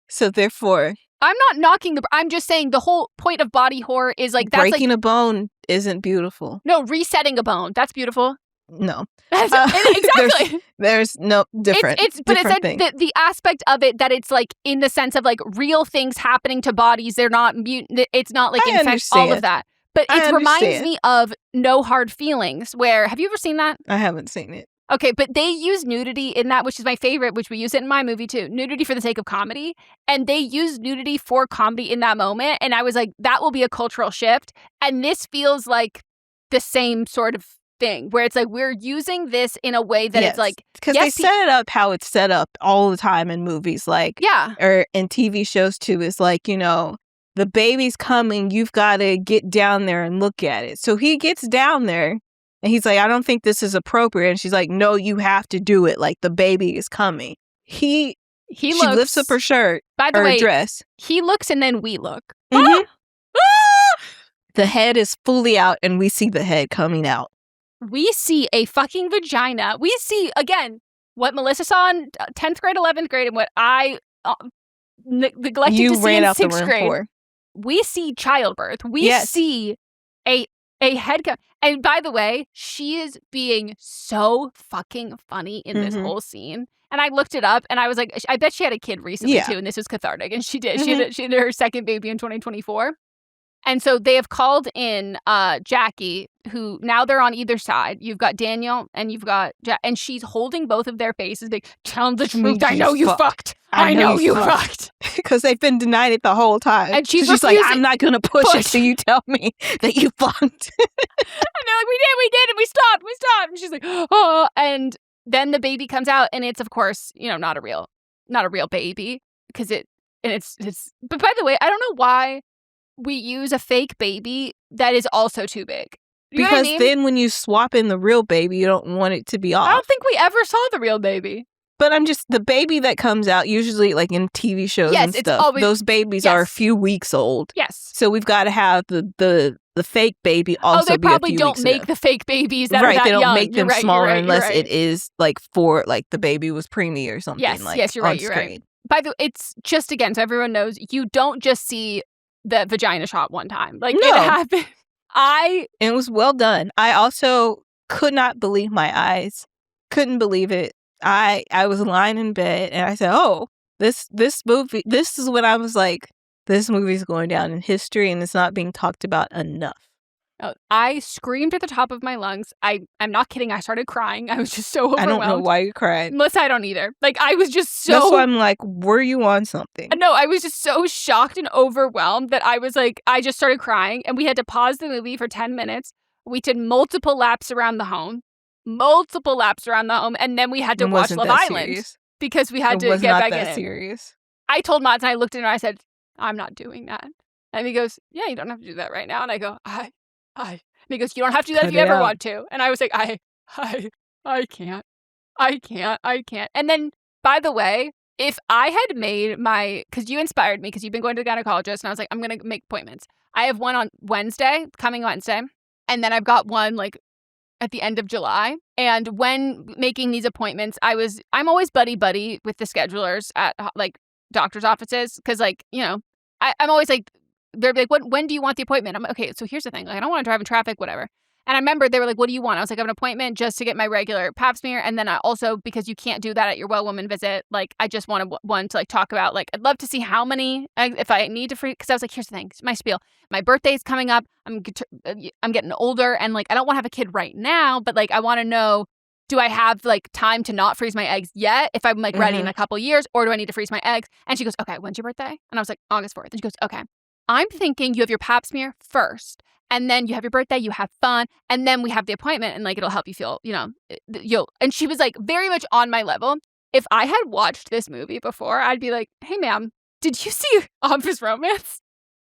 Speaker 5: So therefore,
Speaker 4: I'm not knocking I'm just saying the whole point of body horror is like that's
Speaker 5: breaking a bone isn't beautiful.
Speaker 4: No, resetting a bone, that's beautiful.
Speaker 5: No,
Speaker 4: exactly.
Speaker 5: There's no different.
Speaker 4: But it's the aspect of it that it's like in the sense of like real things happening to bodies. They're not mutant. It's not like infect all of that. But it reminds me of No Hard Feelings. Where have you ever seen that?
Speaker 5: I haven't seen it.
Speaker 4: Okay, but they use nudity in that, which is my favorite, which we use it in my movie too. Nudity for the sake of comedy. And they use nudity for comedy in that moment. And I was like, that will be a cultural shift. And this feels like the same sort of thing, where it's like we're using this in a way that it's like...
Speaker 5: Because they set it up how it's set up all the time in movies. Like, or in TV shows too. It's like, you know, the baby's coming. You've got to get down there and look at it. So he gets down there. And he's like, I don't think this is appropriate. And she's like, no, you have to do it. Like, the baby is coming. She lifts up her shirt,
Speaker 4: by the way,
Speaker 5: dress.
Speaker 4: He looks and then we look.
Speaker 5: Mm-hmm. The head is fully out and we see the head coming out.
Speaker 4: We see a fucking vagina. We see, again, what Melissa saw in 10th grade, 11th grade, and what I neglected to see in 6th grade. For. We see childbirth. We see a head and by the way, she is being so fucking funny in this whole scene. And I looked it up and I was like, I bet she had a kid recently too, and this was cathartic. And she did. She had her second baby in 2024. And so they have called in Jackie, who now they're on either side. You've got Daniel and you've got and she's holding both of their faces. Like, tell them the truth. I know you fucked. I know you fucked.
Speaker 5: Because they've been denying it the whole time.
Speaker 4: And she's
Speaker 5: like, I'm not going to push it till you tell me that you fucked.
Speaker 4: And they're like, we did, and we stopped. stop. And she's like, oh, and then the baby comes out and it's, of course, not a real baby because but by the way, I don't know why we use a fake baby that is also too big. You know what I
Speaker 5: Because
Speaker 4: mean?
Speaker 5: then when you swap in the real baby, you don't want it to be off.
Speaker 4: I don't think we ever saw the real baby.
Speaker 5: But I'm just, the baby that comes out, usually like in TV shows
Speaker 4: Yes,
Speaker 5: and
Speaker 4: it's
Speaker 5: stuff,
Speaker 4: always-
Speaker 5: those babies are a few weeks old.
Speaker 4: Yes.
Speaker 5: So we've got to have the fake baby also
Speaker 4: they
Speaker 5: be a
Speaker 4: probably
Speaker 5: few
Speaker 4: don't
Speaker 5: weeks
Speaker 4: make
Speaker 5: ago.
Speaker 4: the fake babies that are
Speaker 5: Right,
Speaker 4: that
Speaker 5: they don't
Speaker 4: young.
Speaker 5: make them
Speaker 4: You're right,
Speaker 5: smaller
Speaker 4: you're right,
Speaker 5: unless
Speaker 4: you're right.
Speaker 5: it is like for like the baby was preemie or something.
Speaker 4: Yes,
Speaker 5: like,
Speaker 4: yes, you're right,
Speaker 5: on
Speaker 4: you're
Speaker 5: screen.
Speaker 4: right. By the way, it's just, again, so everyone knows, you don't just see the vagina shot one time. Like,
Speaker 5: No.
Speaker 4: it happened.
Speaker 5: And it was well done. I also could not believe my eyes. Couldn't believe it. I was lying in bed and I said, oh, this movie, this is when I was like, this movie's going down in history and it's not being talked about enough.
Speaker 4: I screamed at the top of my lungs. I'm not kidding. I started crying. I was just so overwhelmed.
Speaker 5: I don't know why you cried.
Speaker 4: Melissa, I don't either. Like, I was just so...
Speaker 5: That's why I'm like, were you on something?
Speaker 4: No, I was just so shocked and overwhelmed that I was like, I just started crying. And we had to pause the movie for 10 minutes. We did multiple laps around the home. And then we had to watch Love Island.
Speaker 5: Serious.
Speaker 4: Because we had to get back in it.
Speaker 5: Serious.
Speaker 4: I told Mott's and I looked at him and I said, I'm not doing that. And he goes, yeah, you don't have to do that right now. And I go, I. And he goes, you don't have to do that
Speaker 5: Cut
Speaker 4: if you
Speaker 5: it
Speaker 4: ever
Speaker 5: out.
Speaker 4: want to. And I was like, I can't. And then, by the way, if I had made because you inspired me because you've been going to the gynecologist and I was like, I'm going to make appointments. I have one on coming Wednesday. And then I've got one like at the end of July. And when making these appointments, I'm always buddy with the schedulers at like doctor's offices. Cause like, I'm always like, they're like, when do you want the appointment? I'm like, okay, so here's the thing. Like, I don't want to drive in traffic, whatever. And I remember they were like, what do you want? I was like, I have an appointment just to get my regular pap smear. And then I also, because you can't do that at your well woman visit, like, I just wanted one to like talk about, like, I'd love to see how many, if I need to because I was like, here's the thing, my spiel. My birthday's coming up. I'm getting older and like, I don't want to have a kid right now, but like, I want to know, do I have like time to not freeze my eggs yet if I'm like ready in a couple years, or do I need to freeze my eggs? And she goes, okay, when's your birthday? And I was like, August 4th. And she goes, okay, I'm thinking you have your pap smear first. And then you have your birthday, you have fun, and then we have the appointment, and like it'll help you feel, and she was like very much on my level. If I had watched this movie before, I'd be like, hey ma'am, did you see Office Romance?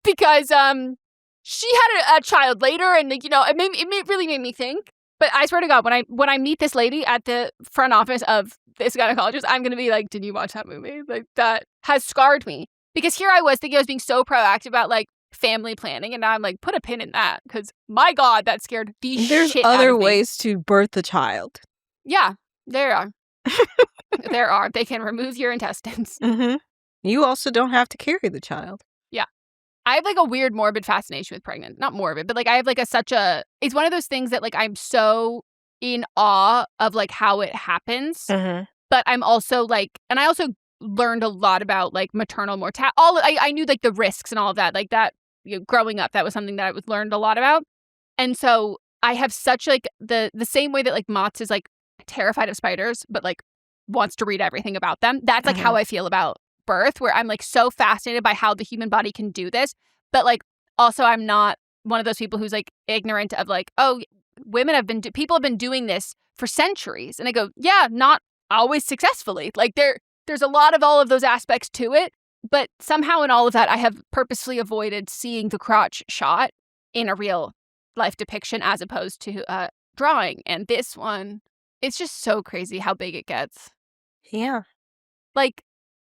Speaker 4: Because she had a child later, and like, it really made me think. But I swear to God, when I meet this lady at the front office of this gynecologist, I'm gonna be like, did you watch that movie? Like, that has scarred me. Because here I was thinking I was being so proactive about like family planning, and now I'm like, put a pin in that, because my God, that scared the shit out of me.
Speaker 5: There's other ways to birth a child.
Speaker 4: Yeah, there are. There are. They can remove your intestines.
Speaker 5: Mm-hmm. You also don't have to carry the child.
Speaker 4: Yeah. I have like a weird morbid fascination with pregnant. Not morbid, but like I have like it's one of those things that like I'm so in awe of like how it happens.
Speaker 5: Mm-hmm.
Speaker 4: But I'm also like, and I also learned a lot about like maternal mortality. I knew like the risks and all of that, like that, growing up, that was something that I learned a lot about. And so I have such like the same way that like Mott's is like terrified of spiders, but like wants to read everything about them. That's like how I feel about birth, where I'm like so fascinated by how the human body can do this. But like, also I'm not one of those people who's like ignorant of like, oh, people have been doing this for centuries. And I go, yeah, not always successfully. Like there's a lot of all of those aspects to it. But somehow in all of that, I have purposely avoided seeing the crotch shot in a real life depiction as opposed to drawing. And this one, it's just so crazy how big it gets.
Speaker 5: Yeah.
Speaker 4: Like,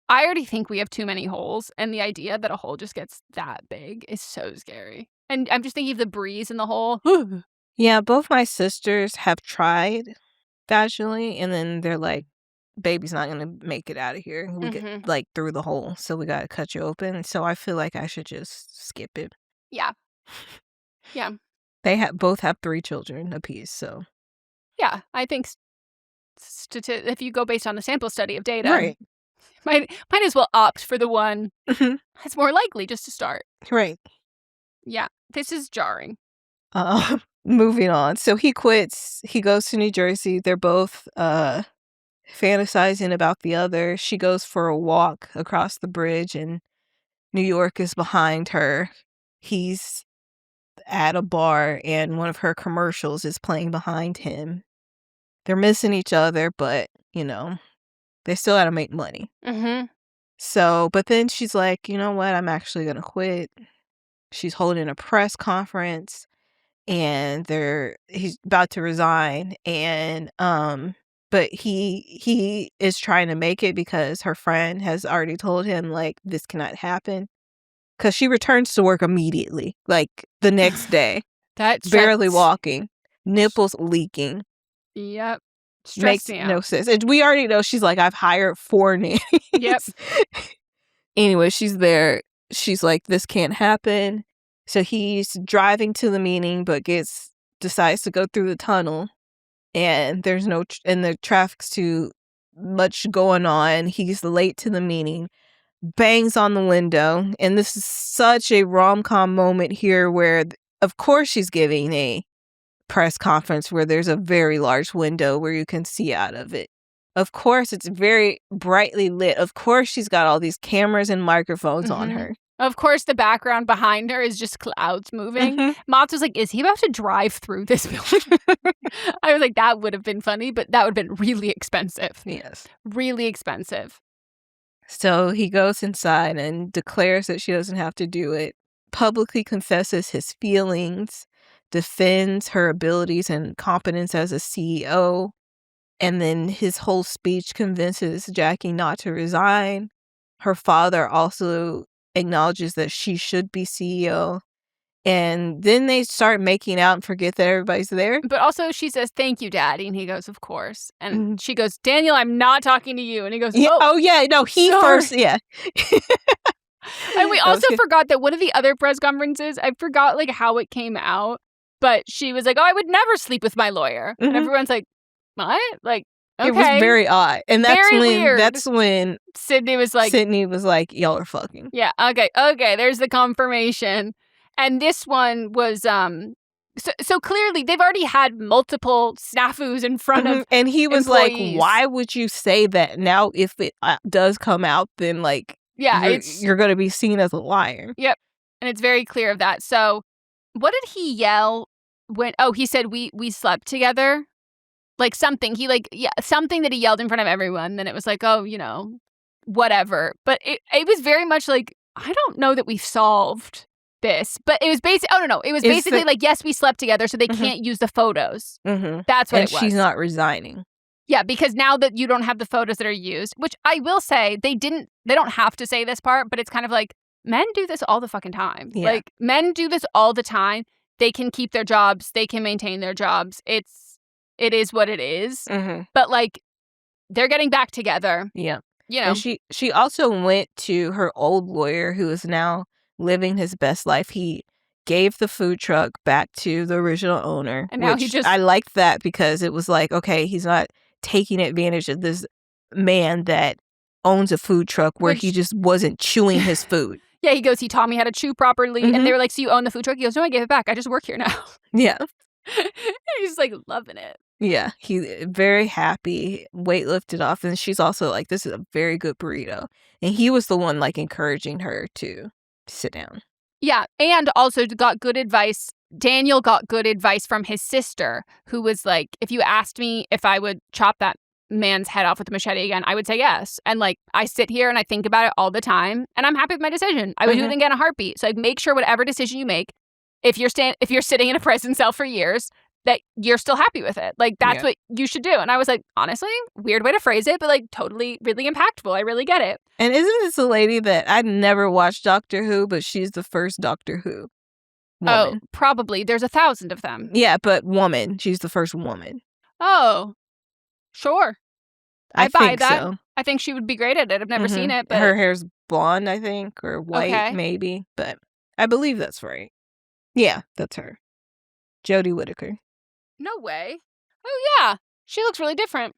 Speaker 4: I already think we have too many holes, and the idea that a hole just gets that big is so scary. And I'm just thinking of the breeze in the hole.
Speaker 5: Yeah, both my sisters have tried vaginally, and then they're like, baby's not going to make it out of here. We get like through the hole, so we got to cut you open. So I feel like I should just skip it.
Speaker 4: Yeah. Yeah.
Speaker 5: They both have 3 children apiece, so.
Speaker 4: Yeah, I think if you go based on the sample study of data,
Speaker 5: right,
Speaker 4: might as well opt for the one that's more likely just to start.
Speaker 5: Right.
Speaker 4: Yeah, this is jarring.
Speaker 5: Moving on. So he quits. He goes to New Jersey. They're both fantasizing about the other. She goes for a walk across the bridge, and New York is behind her. He's at a bar, and one of her commercials is playing behind him. They're missing each other, but, you know, they still got to make money.
Speaker 4: Mm-hmm.
Speaker 5: So, but then she's like, you know what? I'm actually going to quit. She's holding a press conference and he's about to resign. And, but he is trying to make it because her friend has already told him, like, this cannot happen. Because she returns to work immediately, like the next day, barely walking, nipples leaking.
Speaker 4: Yep.
Speaker 5: Makes no sense. And we already know she's like, I've hired 4 nannies.
Speaker 4: Yep.
Speaker 5: Anyway, she's there. She's like, this can't happen. So he's driving to the meeting, but decides to go through the tunnel. And there's and the traffic's too much going on. He's late to the meeting. Bangs on the window, and this is such a rom-com moment here where, of course, she's giving a press conference where there's a very large window where you can see out of it. Of course, it's very brightly lit. Of course, she's got all these cameras and microphones on her.
Speaker 4: Of course, the background behind her is just clouds moving. Mats was like, is he about to drive through this building? I was like, that would have been funny, but that would have been really expensive.
Speaker 5: Yes.
Speaker 4: Really expensive.
Speaker 5: So he goes inside and declares that she doesn't have to do it, publicly confesses his feelings, defends her abilities and competence as a CEO, and then his whole speech convinces Jackie not to resign. Her father also acknowledges that she should be CEO. And then they start making out and forget that everybody's there.
Speaker 4: But also she says, thank you, Daddy. And he goes, of course. And she goes, Daniel, I'm not talking to you. And he goes,
Speaker 5: yeah, no, he sorry. First, yeah.
Speaker 4: And we also forgot that one of the other press conferences, I forgot like how it came out, but she was like, oh, I would never sleep with my lawyer. And everyone's like, what? Like, okay.
Speaker 5: It was very odd. And
Speaker 4: weird.
Speaker 5: That's when
Speaker 4: Sydney was like,
Speaker 5: y'all are fucking.
Speaker 4: Yeah, okay, there's the confirmation. And this one was, so clearly they've already had multiple snafus in front of
Speaker 5: and he was
Speaker 4: employees.
Speaker 5: Like, why would you say that now if it does come out, then like, you're going to be seen as a liar.
Speaker 4: Yep. And it's very clear of that. So what did he yell when, he said we slept together? Like something, something that he yelled in front of everyone. Then it was like, oh, you know, whatever. But it was very much like, I don't know that we've solved this, but it was it was basically like, yes, we slept together, so they can't use the photos. That's what it was.
Speaker 5: She's not resigning.
Speaker 4: Yeah, because now that you don't have the photos that are used, which I will say they don't have to say this part, but it's kind of like, men do this all the fucking time.
Speaker 5: Yeah.
Speaker 4: Like, men do this all the time. They can keep their jobs, they can maintain their jobs. It is what it is. But like, they're getting back together.
Speaker 5: Yeah.
Speaker 4: You know.
Speaker 5: And she also went to her old lawyer who is now living his best life. He gave the food truck back to the original owner.
Speaker 4: And now
Speaker 5: I liked that because it was like, okay, he's not taking advantage of this man that owns a food truck where he just wasn't chewing his food.
Speaker 4: Yeah, he goes, he taught me how to chew properly. And they were like, so you own the food truck? He goes, no, I gave it back. I just work here now.
Speaker 5: Yeah.
Speaker 4: He's like loving it.
Speaker 5: Yeah, he's very happy, weight lifted off. And she's also like, this is a very good burrito. And he was the one like encouraging her to sit down.
Speaker 4: Yeah, and also got good advice. Daniel got good advice from his sister, who was like, if you asked me if I would chop that man's head off with a machete again, I would say yes. And like, I sit here and I think about it all the time, and I'm happy with my decision. I would do it again in a heartbeat. So like, make sure whatever decision you make, if you're sitting in a prison cell for years, that you're still happy with it. Like, that's what you should do. And I was like, honestly, weird way to phrase it, but like totally, really impactful. I really get it.
Speaker 5: And isn't this a lady that I'd never watched Doctor Who, but she's the first Doctor Who woman?
Speaker 4: Oh, probably. There's 1,000 of them.
Speaker 5: Yeah, but woman. She's the first woman.
Speaker 4: Oh, sure. I buy
Speaker 5: think
Speaker 4: that.
Speaker 5: So.
Speaker 4: I think she would be great at it. I've never seen it. But
Speaker 5: her hair's blonde, I think, or white, maybe. But I believe that's right. Yeah, that's her. Jodie Whittaker.
Speaker 4: No way. Oh, yeah. She looks really different.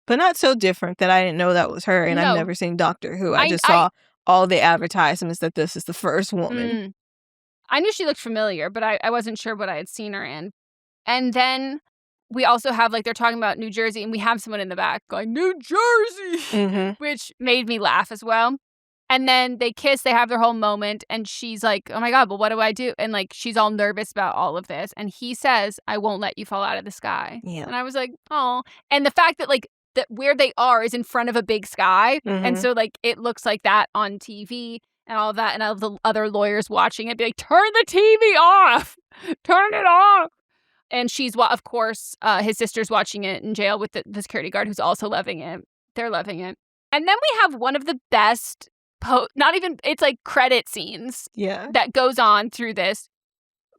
Speaker 5: But not so different that I didn't know that was her, and I've never seen Doctor Who. I just saw all the advertisements that this is the first woman.
Speaker 4: I knew she looked familiar, but I wasn't sure what I had seen her in. And then we also have, like, they're talking about New Jersey, and we have someone in the back going, New Jersey! Which made me laugh as well. And then they kiss, they have their whole moment, and she's like, oh my God, well, what do I do? And like, she's all nervous about all of this. And he says, I won't let you fall out of the sky.
Speaker 5: Yeah.
Speaker 4: And I was like, oh. And the fact that like, that where they are is in front of a big sky. And so like, it looks like that on TV and all of that. And all of the other lawyers watching it be like, turn the TV off, turn it off. And she's, of course, his sister's watching it in jail with the security guard who's also loving it. They're loving it. And then we have one of the best, it's like credit scenes that goes on through this.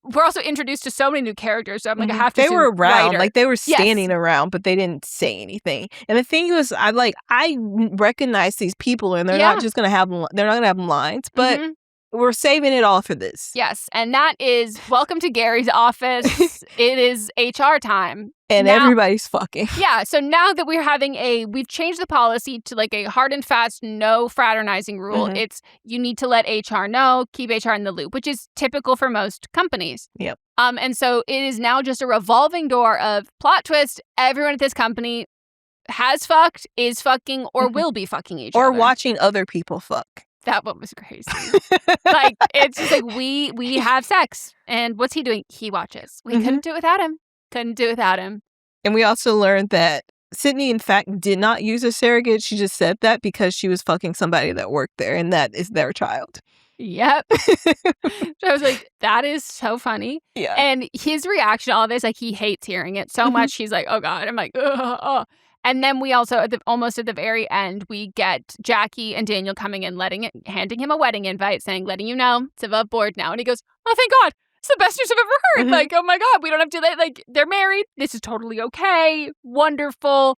Speaker 4: We're also introduced to so many new characters. So I'm like, I have to
Speaker 5: They were around,
Speaker 4: writer.
Speaker 5: like they were standing around, but they didn't say anything. And the thing was, I recognize these people, and they're not just gonna have lines, but we're saving it all for this.
Speaker 4: Yes, and that is welcome to Gary's office. It is HR time.
Speaker 5: And
Speaker 4: now,
Speaker 5: everybody's fucking.
Speaker 4: Yeah, so now that we've changed the policy to like a hard and fast no fraternizing rule. It's you need to let HR know, keep HR in the loop, which is typical for most companies.
Speaker 5: Yep.
Speaker 4: And so it is now just a revolving door of plot twist. Everyone at this company has fucked, is fucking, or will be fucking each other.
Speaker 5: Or watching other people fuck.
Speaker 4: That one was crazy. Like, it's just like, we have sex. And what's he doing? He watches. We couldn't do it without him. Couldn't do it without him.
Speaker 5: And we also learned that Sydney, in fact, did not use a surrogate. She just said that because she was fucking somebody that worked there, and that is their child.
Speaker 4: Yep. So I was like, that is so funny.
Speaker 5: Yeah.
Speaker 4: And his reaction to all this, like, he hates hearing it so much. He's like, oh, God. I'm like, oh. And then we also, almost at the very end, we get Jackie and Daniel coming in, handing him a wedding invite, saying, letting you know, it's above board now. And he goes, oh, thank God. It's the best news I've ever heard. Like, oh my God, we don't have to, like, they're married. This is totally okay. Wonderful.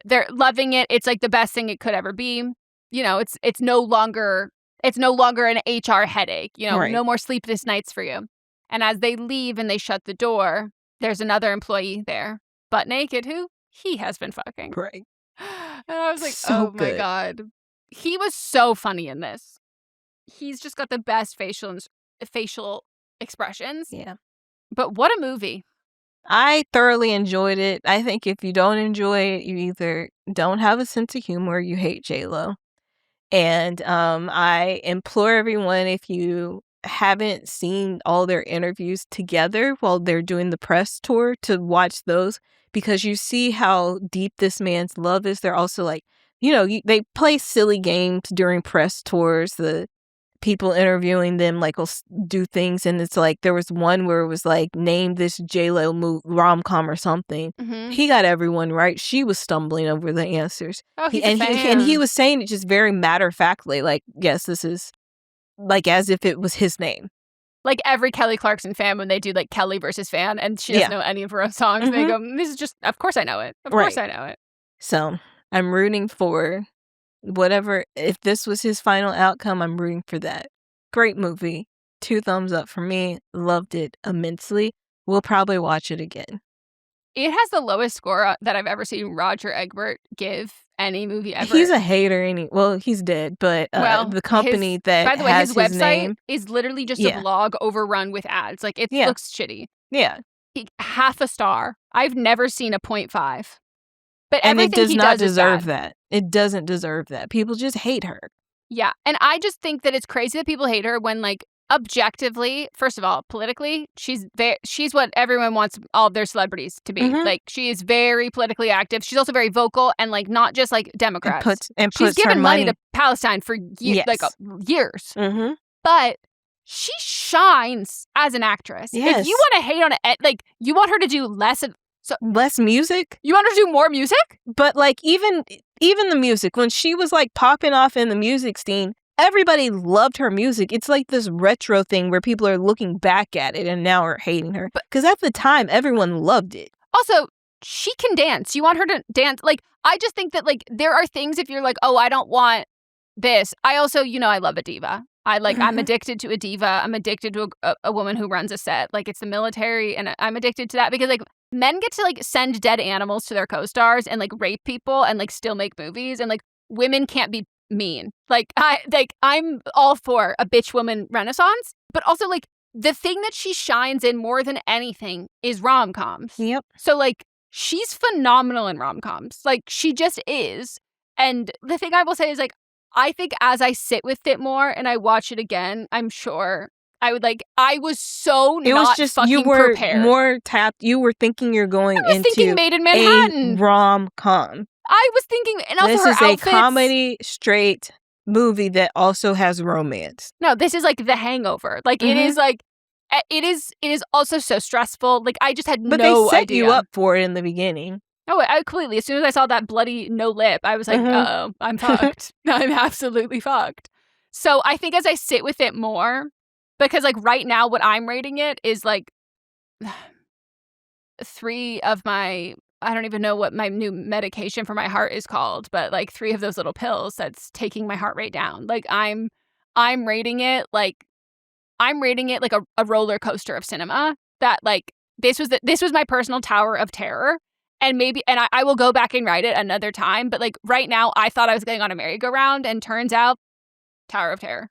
Speaker 4: They're loving it. It's like the best thing it could ever be. You know, it's no longer an HR headache. You know, no more sleepless nights for you. And as they leave and they shut the door, there's another employee there, butt naked, who he has been fucking.
Speaker 5: Right.
Speaker 4: And I was like,
Speaker 5: So
Speaker 4: oh my
Speaker 5: good.
Speaker 4: God. He was so funny in this. He's just got the best facial expressions.
Speaker 5: Yeah.
Speaker 4: But what a movie.
Speaker 5: I thoroughly enjoyed it. I think if you don't enjoy it, you either don't have a sense of humor or you hate J-Lo. And I implore everyone, if you haven't seen all their interviews together while they're doing the press tour, to watch those, because you see how deep this man's love is. They're also like, you know, they play silly games during press tours. The people interviewing them like will do things, and it's like there was one where it was like, name this J-Lo rom-com or something. He got everyone right. She was stumbling over the answers.
Speaker 4: Oh, he's a fan.
Speaker 5: And he was saying it just very matter-of-factly, like, yes, this is like as if it was his name.
Speaker 4: Like every Kelly Clarkson fan, when they do like Kelly versus fan and she doesn't know any of her own songs, they go, this is just, of course I know it. Of course I know it.
Speaker 5: So I'm rooting for whatever, if this was his final outcome, I'm rooting for that. Great movie. 2 thumbs up for me. Loved it immensely. We'll probably watch it again.
Speaker 4: It has the lowest score that I've ever seen Roger Ebert give any movie ever.
Speaker 5: He's a hater. Well, he's dead, but the company that
Speaker 4: by the way,
Speaker 5: has
Speaker 4: his website
Speaker 5: name
Speaker 4: is literally just a blog overrun with ads. Like, it looks shitty.
Speaker 5: Yeah.
Speaker 4: Half a star. I've never seen a 0.5. But
Speaker 5: and it does not
Speaker 4: does
Speaker 5: deserve that. It doesn't deserve that. People just hate her.
Speaker 4: Yeah. And I just think that it's crazy that people hate her when, like, objectively, first of all, politically, she's what everyone wants all of their celebrities to be. Like, she is very politically active. She's also very vocal, and like not just like Democrats. She's given money to Palestine for years. But she shines as an actress.
Speaker 5: Yes.
Speaker 4: If you want to hate on it, like, you want her to do less
Speaker 5: music.
Speaker 4: You want her to do more music?
Speaker 5: But like even the music, when she was like popping off in the music scene, everybody loved her music. It's like this retro thing where people are looking back at it and now are hating her. Because at the time, everyone loved it.
Speaker 4: Also, she can dance. You want her to dance. Like, I just think that, like, there are things, if you're like, oh, I don't want this. I also, I love a diva. I'm addicted to a diva. I'm addicted to a woman who runs a set. Like, it's the military, and I'm addicted to that because, like, men get to, like, send dead animals to their co-stars and, like, rape people and, like, still make movies. And, like, women can't be mean. I'm all for a bitch woman renaissance, but also, like, the thing that she shines in more than anything is rom-coms.
Speaker 5: Yep.
Speaker 4: So, like, she's phenomenal in rom-coms. Like, she just is. And the thing I will say is, like, I think as I sit with it more and I watch it again, I'm sure I would I was so
Speaker 5: It
Speaker 4: not
Speaker 5: was just
Speaker 4: fucking
Speaker 5: you were
Speaker 4: prepared.
Speaker 5: more tapped. You were thinking you're going
Speaker 4: I was thinking
Speaker 5: into
Speaker 4: Made in
Speaker 5: a
Speaker 4: Manhattan.
Speaker 5: rom-com.
Speaker 4: I was thinking, and also
Speaker 5: This
Speaker 4: her
Speaker 5: is
Speaker 4: outfits.
Speaker 5: a comedy straight movie that also has romance.
Speaker 4: No, this is like The Hangover. Like it is like it is also so stressful. Like I just had
Speaker 5: But
Speaker 4: no
Speaker 5: they set
Speaker 4: idea.
Speaker 5: you up for it in the beginning.
Speaker 4: Oh, I completely. As soon as I saw that bloody no lip, I was like, uh-oh, I'm fucked. I'm absolutely fucked. So I think as I sit with it more, because like right now what I'm rating it is like 3 of my, I don't even know what my new medication for my heart is called, but like 3 of those little pills that's taking my heart rate down. Like I'm rating it like a roller coaster of cinema that like this was my personal tower of terror. And I will go back and write it another time. But like right now, I thought I was going on a merry-go-round, and turns out, Tower of Terror.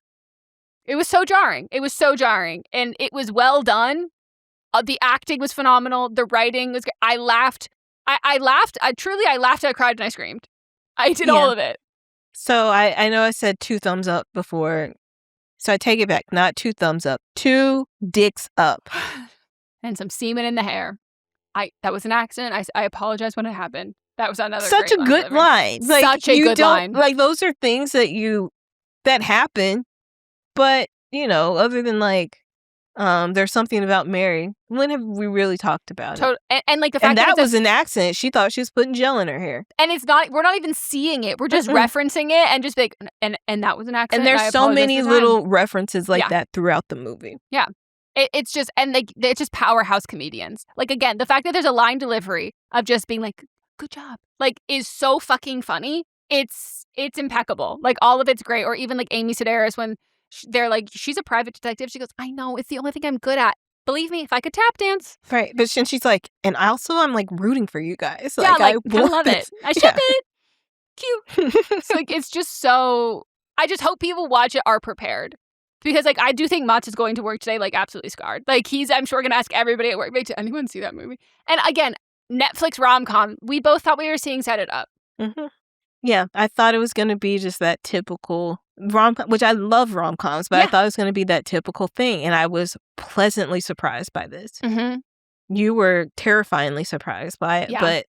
Speaker 4: It was so jarring. And it was well done. The acting was phenomenal. The writing was good. I laughed. I laughed. I laughed. I cried and I screamed. I did all of it.
Speaker 5: So I know I said 2 thumbs up before. So I take it back. Not 2 thumbs up. 2 dicks up.
Speaker 4: And some semen in the hair. That was an accident. I apologize when it happened. That was another
Speaker 5: Such a good line. Like,
Speaker 4: such a good line.
Speaker 5: Like, those are things that happen. But, other than like, there's something about Mary. When have we really talked about it?
Speaker 4: And like the fact
Speaker 5: that was an accident. She thought she was putting gel in her hair.
Speaker 4: And we're not even seeing it. We're just referencing it and just like, and that was an accident.
Speaker 5: And there's so many little references like that throughout the movie.
Speaker 4: Yeah. It's just, and like, it's just powerhouse comedians. Like, again, the fact that there's a line delivery of just being like, good job, like, is so fucking funny. It's impeccable. Like, all of it's great. Or even like Amy Sedaris when they're like, she's a private detective. She goes, I know, it's the only thing I'm good at. Believe me, if I could tap dance.
Speaker 5: Right. But she's like, and I'm like rooting for you guys.
Speaker 4: Like,
Speaker 5: I
Speaker 4: love it. I ship it. Cute. So like, it's just so, I just hope people watch it are prepared. Because, like, I do think Mats is going to work today, like, absolutely scarred. Like, he's, I'm sure, going to ask everybody at work, wait, did anyone see that movie? And, again, Netflix rom-com, we both thought we were seeing Set It Up.
Speaker 5: Yeah, I thought it was going to be just that typical rom-com, which I love rom-coms, but I thought it was going to be that typical thing. And I was pleasantly surprised by this. You were terrifyingly surprised by it. But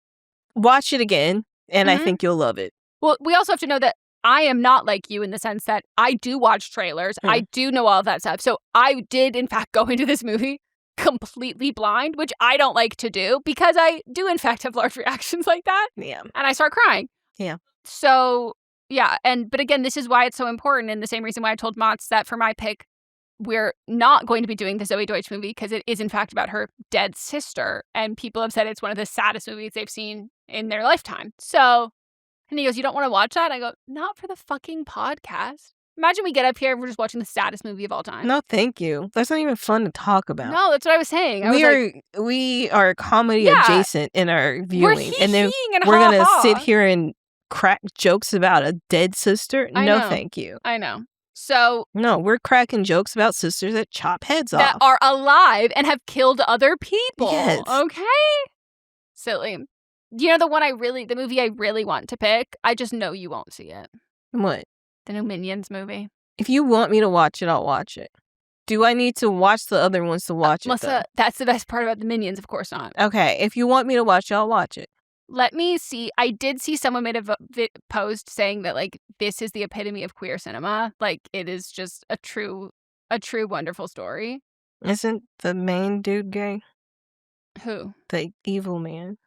Speaker 5: watch it again, and I think you'll love it. Well,
Speaker 4: we also have to know that I am not like you in the sense that I do watch trailers. I do know all of that stuff. So I did, in fact, go into this movie completely blind, which I don't like to do because I do, in fact, have large reactions like that.
Speaker 5: Yeah.
Speaker 4: And I start crying.
Speaker 5: Yeah.
Speaker 4: So, yeah. But again, this is why it's so important. And the same reason why I told Mats that for my pick, we're not going to be doing the Zoe Deutsch movie because it is, in fact, about her dead sister. And people have said it's one of the saddest movies they've seen in their lifetime. So... And he goes, you don't want to watch that? I go, not for the fucking podcast. Imagine we get up here and we're just watching the saddest movie of all time.
Speaker 5: No, thank you. That's not even fun to talk about.
Speaker 4: No, that's what I was saying.
Speaker 5: We are comedy adjacent in our viewing.
Speaker 4: And then
Speaker 5: we're going to sit here and crack jokes about a dead sister? No, thank you.
Speaker 4: I know. So...
Speaker 5: No, we're cracking jokes about sisters that chop heads off.
Speaker 4: That are alive and have killed other people.
Speaker 5: Yes.
Speaker 4: Okay? Silly. You know the movie I really want to pick? I just know you won't see it.
Speaker 5: What?
Speaker 4: The new Minions movie.
Speaker 5: If you want me to watch it, I'll watch it. Do I need to watch the other ones to watch it,
Speaker 4: Melissa, that's the best part about the Minions, of course not.
Speaker 5: Okay, if you want me to watch it, I'll watch it.
Speaker 4: Let me see. I did see someone made a post saying that, like, this is the epitome of queer cinema. Like, it is just a true wonderful story.
Speaker 5: Isn't the main dude gay?
Speaker 4: Who?
Speaker 5: The evil man.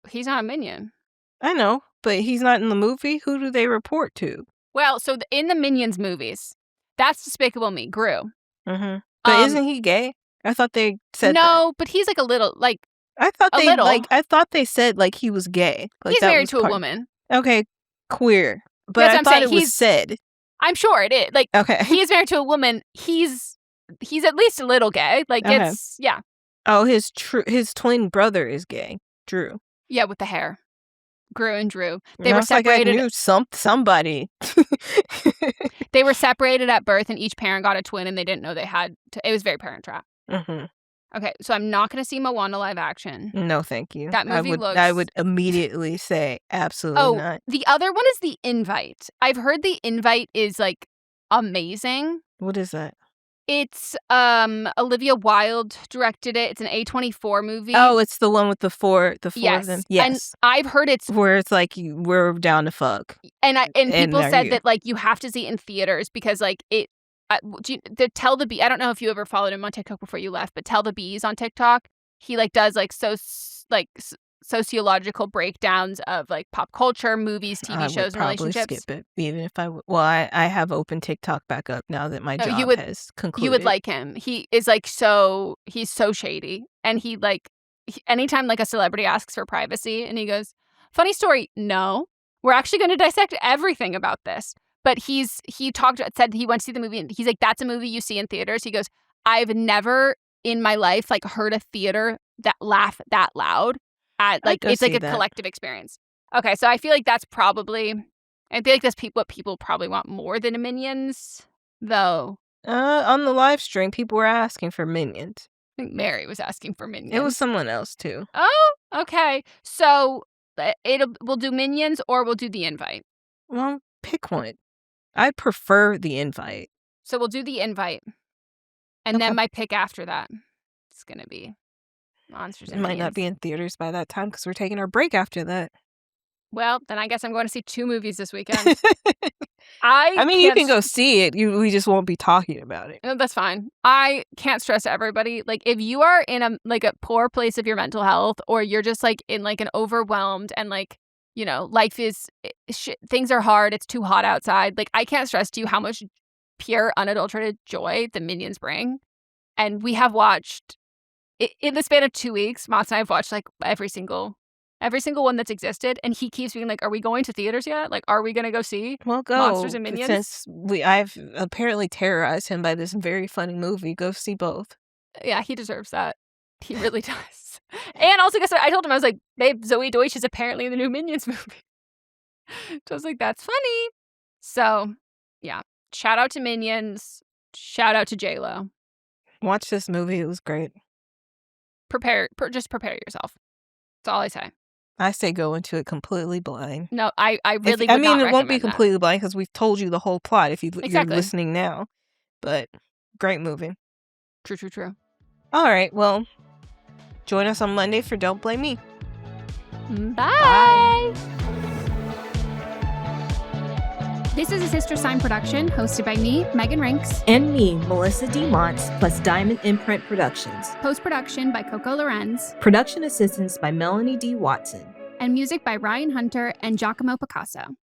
Speaker 4: He's not a minion.
Speaker 5: I know, but he's not in the movie. Who do they report to?
Speaker 4: Well, so in the Minions movies, that's Despicable Me, Gru.
Speaker 5: But isn't he gay? I thought they said
Speaker 4: no, but he's like a little, like,
Speaker 5: I thought they said like he was gay. Like,
Speaker 4: he's married to a woman.
Speaker 5: Okay, queer. But I thought it was said.
Speaker 4: I'm sure it is. Like,
Speaker 5: okay,
Speaker 4: he is married to a woman. He's at least a little gay. Like, it's yeah.
Speaker 5: Oh, his twin brother is gay, Drew.
Speaker 4: Yeah, with the hair. Gru and Drew. They
Speaker 5: were separated. Like I knew somebody.
Speaker 4: They were separated at birth, and each parent got a twin, and they didn't know they had to. It was very Parent Trap. Okay, so I'm not going to see Moana live action.
Speaker 5: No, thank you.
Speaker 4: That movie looks...
Speaker 5: I would immediately say absolutely not.
Speaker 4: The other one is The Invite. I've heard The Invite is, like, amazing.
Speaker 5: What is that?
Speaker 4: It's Olivia Wilde directed it. It's an A24 movie.
Speaker 5: Oh, it's the one with the four
Speaker 4: yes.
Speaker 5: of them.
Speaker 4: Yes. And I've heard it's
Speaker 5: where it's like we're down to fuck.
Speaker 4: And people said that like you have to see it in theaters because like it the Tell the Bee. I don't know if you ever followed him on TikTok before you left, but Tell the Bees on TikTok, he like does like sociological breakdowns of like pop culture, movies, TV shows, and relationships.
Speaker 5: Skip it, even if I have opened TikTok back up now that my job has concluded.
Speaker 4: You would like him. He is like he's so shady, and he like anytime like a celebrity asks for privacy, and he goes, "Funny story, no, we're actually going to dissect everything about this." But he said he went to see the movie, and he's like, "That's a movie you see in theaters." He goes, "I've never in my life like heard a theater that laugh that loud." It's like a collective experience. Okay, so I feel like that's probably... I feel like that's what people probably want more than a Minions, though.
Speaker 5: On the live stream, people were asking for Minions.
Speaker 4: I think Mary was asking for Minions.
Speaker 5: It was someone else, too.
Speaker 4: Oh, okay. So we'll do Minions or we'll do The Invite.
Speaker 5: Well, pick one. I prefer The Invite.
Speaker 4: So we'll do The Invite. And then my pick after that is going to be... Monsters and
Speaker 5: Minions. Might not be in theaters by that time because we're taking our break after that.
Speaker 4: Well, then I guess I'm going to see 2 movies this weekend. I
Speaker 5: mean, you can go see it. We just won't be talking about it.
Speaker 4: No, that's fine. I can't stress everybody. Like, if you are in a poor place of your mental health, or you're just like in like an overwhelmed and like, you know, life is things are hard. It's too hot outside. Like, I can't stress to you how much pure, unadulterated joy the Minions bring. And we have watched. In the span of 2 weeks, Mott's and I have watched like every single one that's existed, and he keeps being like, "Are we going to theaters yet? Like, are we gonna go see Monsters and Minions?"
Speaker 5: Since I've apparently terrorized him by this very funny movie, go see both.
Speaker 4: Yeah, he deserves that. He really does. And also, guess what? I told him, I was like, "Babe, Zoe Deutsch is apparently in the new Minions movie." So I was like, "That's funny." So yeah, shout out to Minions. Shout out to J-Lo.
Speaker 5: Watch this movie. It was great.
Speaker 4: Just prepare yourself. That's all I say.
Speaker 5: I say go into it completely blind.
Speaker 4: No, I really would not recommend
Speaker 5: it won't be
Speaker 4: that.
Speaker 5: completely blind because we've told you the whole plot if you're listening now. But great movie.
Speaker 4: True.
Speaker 5: All right, well, join us on Monday for Don't Blame Me.
Speaker 4: Bye.
Speaker 6: This is a Sister Sign production hosted by me, Megan Rinks.
Speaker 7: And me, Melisa D. Montz, plus Diamond Imprint Productions.
Speaker 6: Post-production by Coco Lorenz.
Speaker 7: Production assistance by Melanie D. Watson.
Speaker 6: And music by Ryan Hunter and Giacomo Picasso.